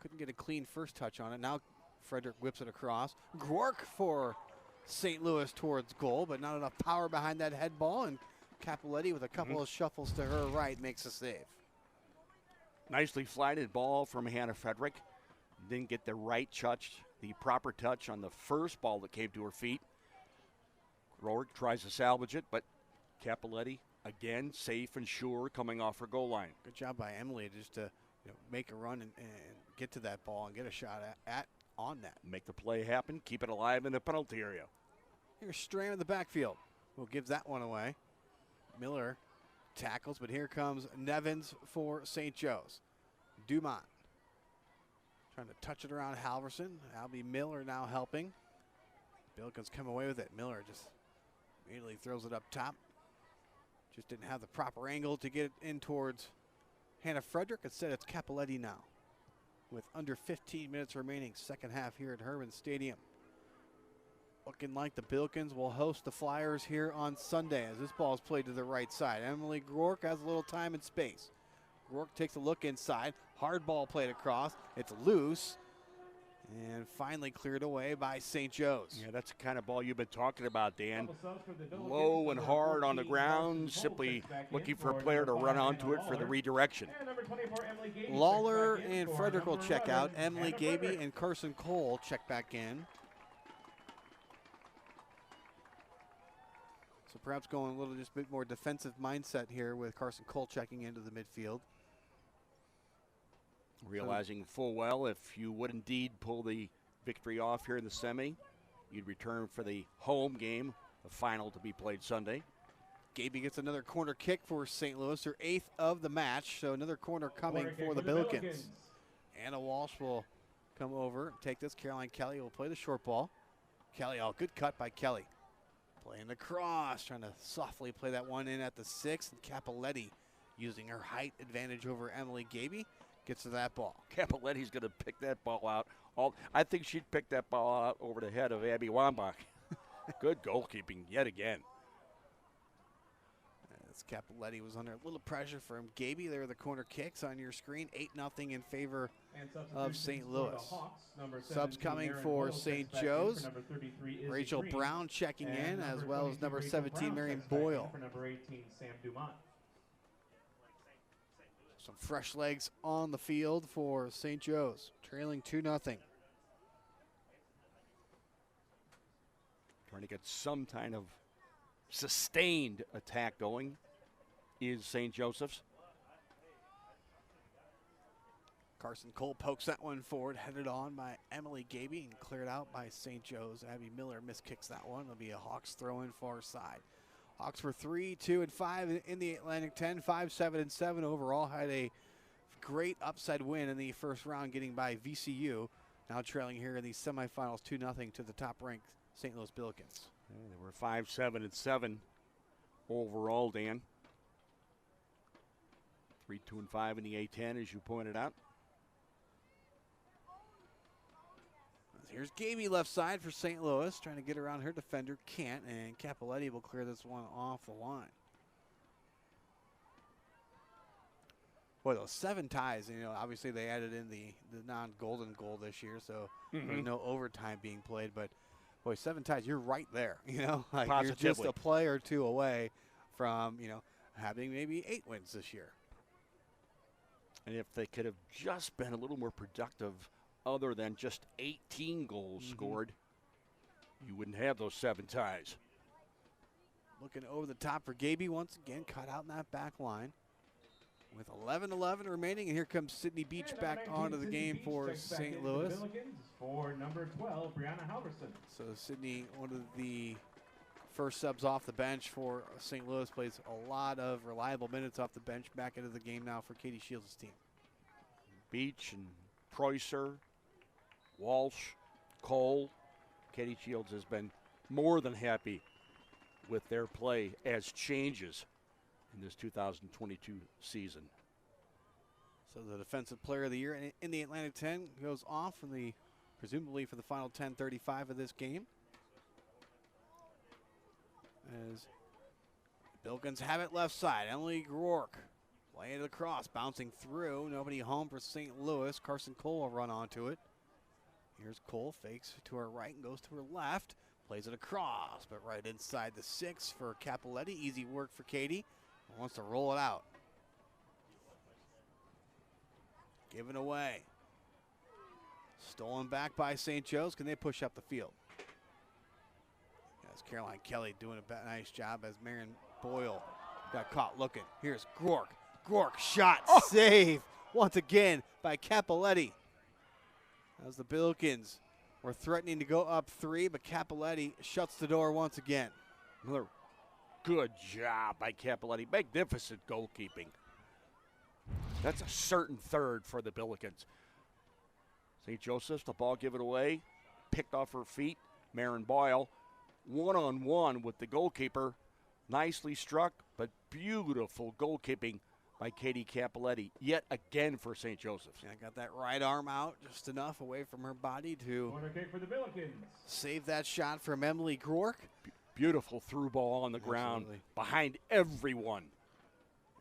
Couldn't get a clean first touch on it. Now Frederick whips it across. Gork for St. Louis towards goal, but not enough power behind that head ball. And Capoletti with a couple of shuffles to her right makes a save. Nicely flighted ball from Hannah Frederick. Didn't get the right touch, the proper touch on the first ball that came to her feet. Rourke tries to salvage it, but Capoletti, again, safe and sure coming off her goal line. Good job by Emily just to make a run and get to that ball and get a shot on that. Make the play happen, keep it alive in the penalty area. Here's Strain in the backfield. Will give that one away. Miller tackles, but here comes Nevins for St. Joe's. Dumont trying to touch it around Halverson. Albie Miller now helping. Billikens come away with it. Miller just immediately throws it up top. Just didn't have the proper angle to get it in towards Hannah Frederick. Instead, it's Capoletti now. With under 15 minutes remaining, second half here at Herman Stadium. Looking like the Billikens will host the Flyers here on Sunday as this ball is played to the right side. Emily Gork has a little time and space. Gork takes a look inside. Hard ball played across. It's loose. And finally cleared away by St. Joe's. Yeah, that's the kind of ball you've been talking about, Dan. Low and hard on the ground, simply looking for a player to run onto it for the redirection. Lawler and Frederick will check out. Emily Gaby and Carson Cole check back in. So perhaps going a little just bit more defensive mindset here with Carson Cole checking into the midfield. Realizing full well if you would indeed pull the victory off here in the semi, you'd return for the home game, the final to be played Sunday. Gaby gets another corner kick for St. Louis, her 8th of the match, so another corner coming for the Billikens. Anna Walsh will come over, take this. Caroline Kelly will play the short ball. Kelly, good cut by Kelly. Playing the cross, trying to softly play that one in at the 6th. And Capoletti using her height advantage over Emily Gaby. Gets to that ball. Capoletti's going to pick that ball out. I think she'd pick that ball out over the head of Abby Wambach. Good goalkeeping yet again. As Capoletti was under a little pressure from Gaby. There are the corner kicks on your screen. 8-0 in favor of St. Louis. Subs coming for St. Joe's. Rachel Brown checking in, as well as number 17, Marion Boyle. Number 18, Sam Dumont. Some fresh legs on the field for St. Joe's, trailing 2-0. Trying to get some kind of sustained attack going is St. Joseph's. Carson Cole pokes that one forward, headed on by Emily Gaby and cleared out by St. Joe's. Abby Miller miskicks that one. It'll be a Hawks throw in far side. Hawks were 3-2-5 in the Atlantic 10, 5-7-7 overall. Had a great upside win in the first round, getting by VCU. Now trailing here in the semifinals 2-0 to the top-ranked St. Louis Billikens. Yeah, they were 5-7-7 overall, Dan. 3-2-5 in the A-10, as you pointed out. Here's Gaby left side for St. Louis, trying to get around her defender. Can't, and Capoletti will clear this one off the line. Boy, those 7 ties, obviously they added in the non-golden goal this year, so there's no overtime being played. But Boy, 7 ties, you're right there. You know, like you're just Positively. a play or two away from, you know, having maybe 8 wins this year. And if they could have just been a little more productive other than just 18 goals scored, you wouldn't have those 7 ties. Looking over the top for Gaby once again, cut out in that back line. With 11:11 remaining, and here comes Sydney Beach And back number 19, onto the Sydney game Beach for checks back St. in for Louis. the Billikens for number 12, Brianna Halverson. So Sydney, one of the first subs off the bench for St. Louis, plays a lot of reliable minutes off the bench. Back into the game now for Katie Shields' team. Beach and Preußer, Walsh, Cole. Katie Shields has been more than happy with their play as changes in this 2022 season. So the defensive player of the year in the Atlantic 10 goes off from the, presumably for the final 10:35 of this game. As Billikens have it left side. Emily Rourke playing it across, bouncing through. Nobody home for St. Louis. Carson Cole will run onto it. Here's Cole, fakes to her right and goes to her left. Plays it across, but right inside the 6 for Capoletti. Easy work for Katie. Wants to roll it out. Given away. Stolen back by St. Joe's. Can they push up the field? As Caroline Kelly doing a nice job as Marion Boyle got caught looking. Here's Gork. Gork shot, save once again by Capoletti. As the Billikens were threatening to go up 3, but Capoletti shuts the door once again. Another good job by Capoletti. Magnificent goalkeeping. That's a certain third for the Billikens. St. Joseph's, the ball given away, picked off her feet. Marion Boyle, one-on-one with the goalkeeper. Nicely struck, but beautiful goalkeeping by Katie Capoletti, yet again for St. Joseph's. Yeah, got that right arm out just enough away from her body to Corner kick for the Billikens. save that shot from Emily Gork. Beautiful through ball on the ground Absolutely. behind everyone.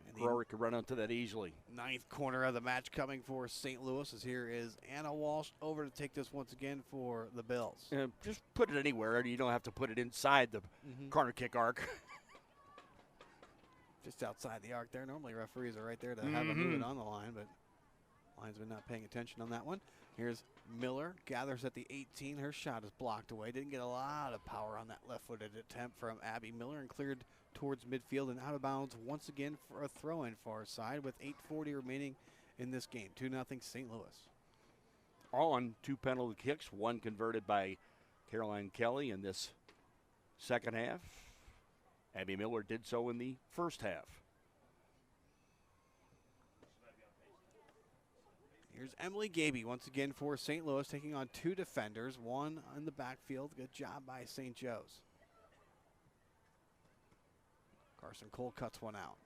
And the Rory could run onto that easily. 9th corner of the match coming for St. Louis, as here is Anna Walsh over to take this once again for the Bills. Just put it anywhere. You don't have to put it inside the corner kick arc. Just outside the arc there. Normally referees are right there to have it moving on the line, but linesman not paying attention on that one. Here's Miller, gathers at the 18. Her shot is blocked away. Didn't get a lot of power on that left-footed attempt from Abby Miller and cleared towards midfield and out of bounds once again for a throw-in far side with 8:40 remaining in this game. 2-0 St. Louis. On 2 penalty kicks, 1 converted by Caroline Kelly in this second half. Abby Miller did so in the first half. Here's Emily Gaby once again for St. Louis, taking on 2 defenders, 1 in the backfield. Good job by St. Joe's. Carson Cole cuts one out.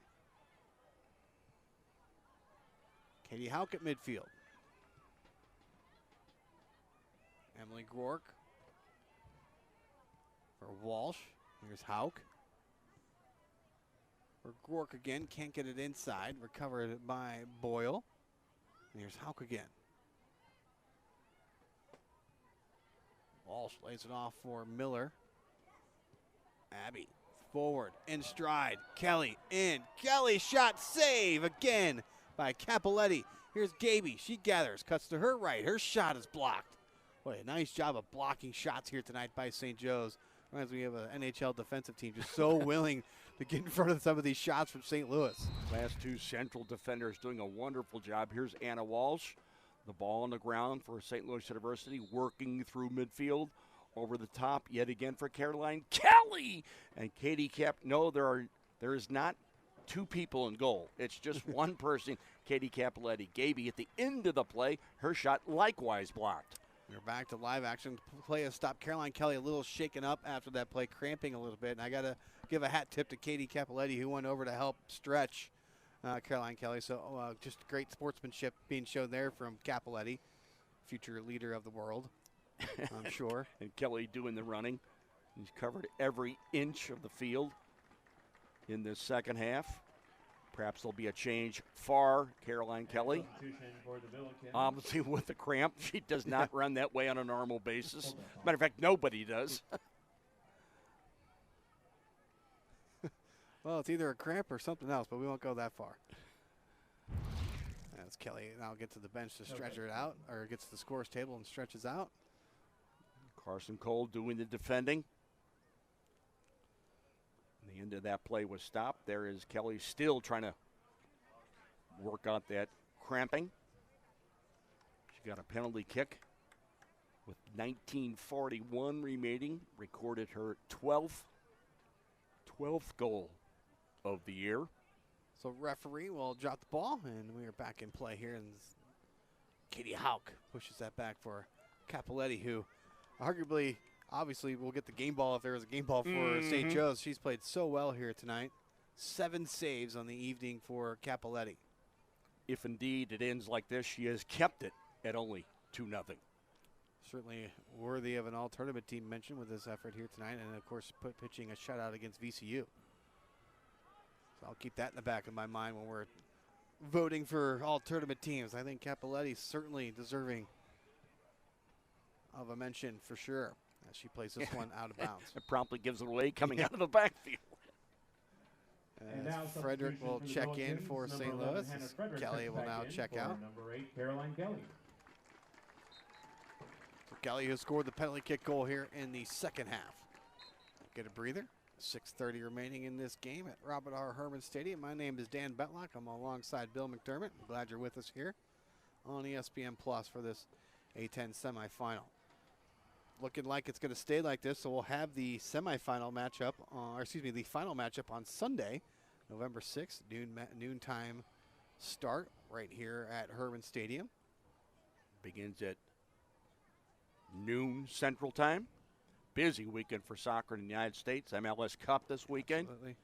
Katie Hauk at midfield. Emily Gork for Walsh. Here's Hauk. For Gork again, can't get it inside. Recovered by Boyle. And here's Hauk again. Walsh lays it off for Miller. Abby forward, in stride. Kelly in. Kelly shot, save again by Capoletti. Here's Gaby. She gathers, cuts to her right. Her shot is blocked. Boy, a nice job of blocking shots here tonight by St. Joe's. Reminds me of an NHL defensive team just so willing to get in front of some of these shots from St. Louis. Last 2 central defenders doing a wonderful job. Here's Anna Walsh. The ball on the ground for St. Louis University, working through midfield. Over the top yet again for Caroline Kelly. And Katie Cap. No, there is not 2 people in goal. It's just one person, Katie Capoletti. Gaby at the end of the play, her shot likewise blocked. We're back to live action. Play has stopped. Caroline Kelly a little shaken up after that play, cramping a little bit. And I got to give a hat tip to Katie Capoletti, who went over to help stretch Caroline Kelly. So just great sportsmanship being shown there from Capoletti, future leader of the world, I'm sure. And Kelly doing the running. He's covered every inch of the field in this second half. Perhaps there'll be a change for Caroline Kelly. Substitution for the Billikens. Obviously, with a cramp, she does not run that way on a normal basis. Matter of fact, nobody does. Well, it's either a cramp or something else, but we won't go that far. As Kelly now gets to the bench to stretch it out, or gets to the scores table and stretches out. Carson Cole doing the defending. The end of that play was stopped. There is Kelly still trying to work out that cramping. She got a penalty kick with 19:41 remaining. Recorded her 12th goal of the year. So referee will drop the ball, and we are back in play here. And Katie Hauk pushes that back for Capoletti, who arguably, obviously, will get the game ball if there was a game ball for St. Joe's. She's played so well here tonight. 7 saves on the evening for Capoletti. If indeed it ends like this, she has kept it at only 2-0. Certainly worthy of an all-tournament team mention with this effort here tonight, and of course pitching a shutout against VCU. So I'll keep that in the back of my mind when we're voting for all-tournament teams. I think Capoletti's certainly deserving of a mention for sure, as she plays this one out of bounds. It promptly gives it away coming out of the backfield. As Frederick will check in for St. Louis. Kelly will now check out. Number 8, Caroline Kelly. So Kelly has scored the penalty kick goal here in the second half. Get a breather. 6:30 remaining in this game at Robert R. Herman Stadium. My name is Dan Betlock. I'm alongside Bill McDermott. I'm glad you're with us here on ESPN Plus for this A10 semifinal. Looking like it's going to stay like this, so we'll have the semifinal matchup, the final matchup on Sunday, November 6th, noontime start right here at Herman Stadium. Begins at noon Central Time. Busy weekend for soccer in the United States. MLS Cup this weekend. Absolutely.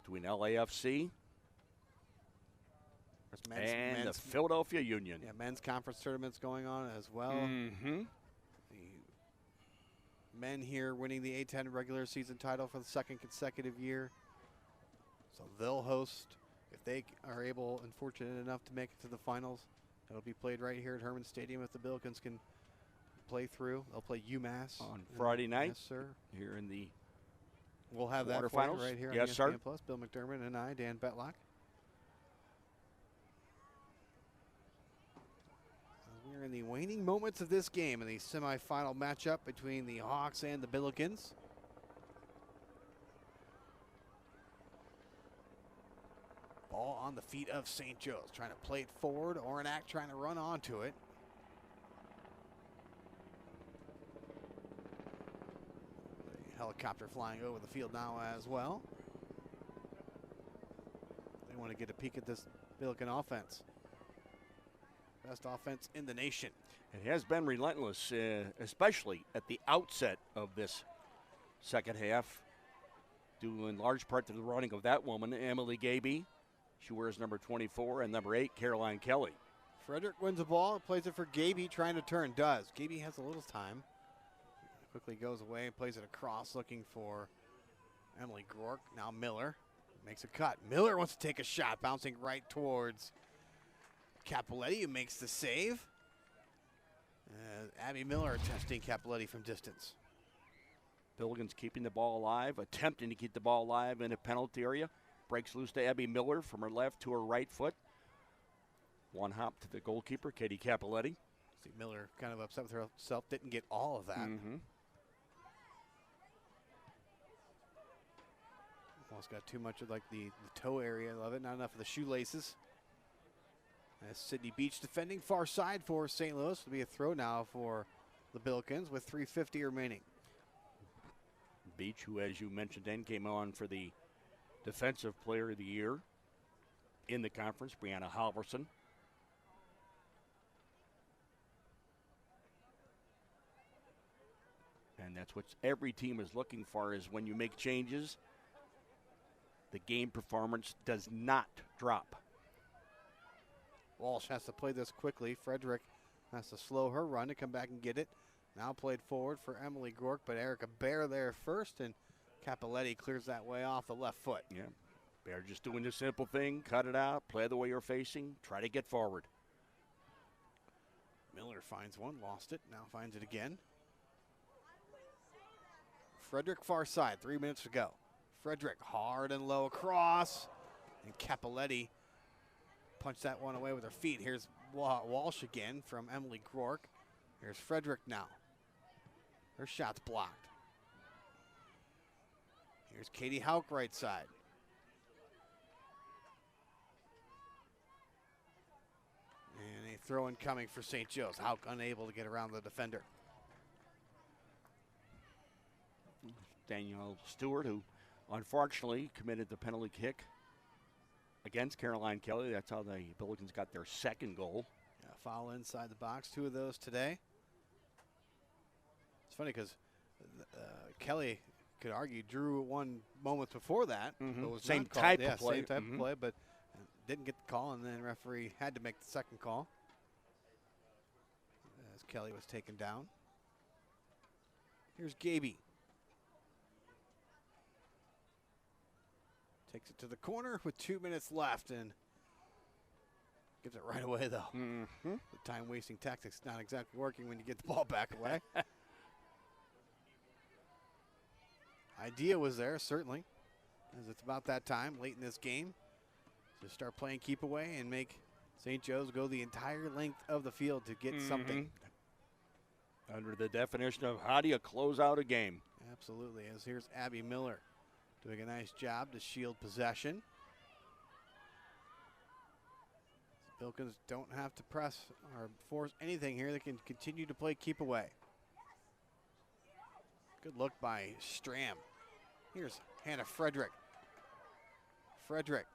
Between LAFC and the Philadelphia Union. Yeah, men's conference tournaments going on as well. Mm-hmm. The men here winning the A10 regular season title for the second consecutive year. So they'll host, if they are able and fortunate enough to make it to the finals. It'll be played right here at Herman Stadium if the Billikens can play through. They'll play UMass on Friday night. Yes, sir. Here in the we'll have that quarterfinals right here yes, on sir. ESPN Plus. Bill McDermott and I, Dan Betlock. We're in the waning moments of this game in the semifinal matchup between the Hawks and the Billikens. Ball on the feet of St. Joe's, trying to play it forward. Oranak trying to run onto it. The helicopter flying over the field now as well. They want to get a peek at this Billiken offense. Best offense in the nation. It has been relentless, especially at the outset of this second half, due in large part to the running of that woman, Emily Gaby. She wears number 24, and number 8, Caroline Kelly. Frederick wins the ball, plays it for Gaby, trying to turn, does. Gaby has a little time. Quickly goes away, plays it across, looking for Emily Gork. Now Miller makes a cut. Miller wants to take a shot, bouncing right towards Capoletti, who makes the save. Abby Miller testing Capoletti from distance. Billikens keeping the ball alive, attempting to keep the ball alive in a penalty area. Breaks loose to Abby Miller from her left to her right foot. One hop to the goalkeeper, Katie Capoletti. See Miller kind of upset with herself, didn't get all of that. Almost got too much of like the toe area of it, not enough of the shoelaces. As Sydney Beach defending far side for St. Louis. It'll be a throw now for the Billikens with 3:50 remaining. Beach, who, as you mentioned, then came on for the Defensive Player of the Year in the conference, Brianna Halverson. And that's what every team is looking for, is when you make changes, the game performance does not drop. Walsh has to play this quickly. Frederick has to slow her run to come back and get it. Now played forward for Emily Gork, but Erica Bear there first, and Capoletti clears that way off the left foot. Yeah. They're just doing the simple thing, cut it out, play the way you're facing, try to get forward. Miller finds one, lost it, now finds it again. Frederick far side, 3 minutes to go. Frederick hard and low across. And Capoletti punched that one away with her feet. Here's Walsh again from Emily Grork. Here's Frederick now. Her shot's blocked. Here's Katie Hauk right side. And a throw-in coming for St. Joe's. Hauk unable to get around the defender. Danielle Stewart, who unfortunately committed the penalty kick against Caroline Kelly. That's how the Billikens got their second goal. Yeah, foul inside the box, 2 of those today. It's funny because Kelly could argue drew one moment before that. Mm-hmm. But was Same not called. type Yeah, of play. Same type of play, but didn't get the call, and then the referee had to make the second call as Kelly was taken down. Here's Gaby. Takes it to the corner with 2 minutes left and gives it right away, though. Mm-hmm. The time-wasting tactics not exactly working when you get the ball back away. Idea was there, certainly, as it's about that time late in this game to start playing keep away and make St. Joe's go the entire length of the field to get something. Under the definition of how do you close out a game? Absolutely, as here's Abby Miller doing a nice job to shield possession. Billikens don't have to press or force anything here. They can continue to play keep away. Good look by Stram. Here's Hannah Frederick. Frederick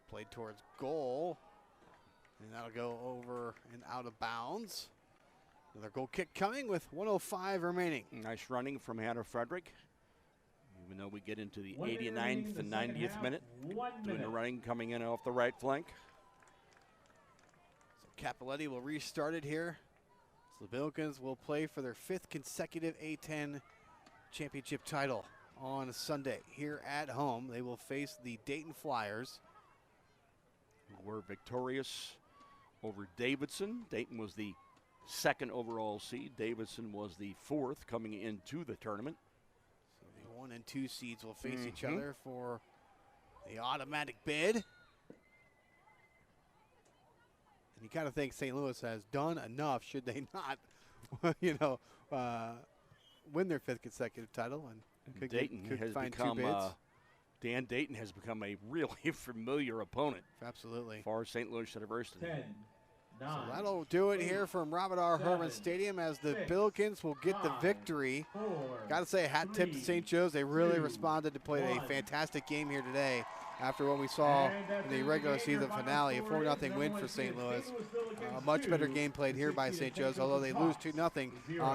played towards goal. And that'll go over and out of bounds. Another goal kick coming with 1:05 remaining. Nice running from Hannah Frederick. Even though we get into the 1 minute 89th and 90th minute, 1 doing the minute. running coming in off the right flank. So Capoletti will restart it here. So the Billikens will play for their 5th consecutive A10 championship title on Sunday. Here at home, they will face the Dayton Flyers, who were victorious over Davidson. Dayton was the 2nd overall seed. Davidson was the 4th coming into the tournament. So the 1 and 2 seeds will face each other for the automatic bid. And you kind of think St. Louis has done enough, should they not, win their 5th consecutive title, and could find become 2 bids. Dan Dayton has become a really familiar opponent Absolutely. for St. Louis University. 10, 9, So that'll do it here from Robert R. Herman 7, Stadium as the 6, Billikens will get the 5, victory. 4, Got to say, hat tip to 3, St. Joe's. They really 2, responded to play a 1. fantastic game here today after what we saw in the regular season finale. A 4-0 win for St. Louis. A much better game played here by St. Joe's, although they lose 2-0 on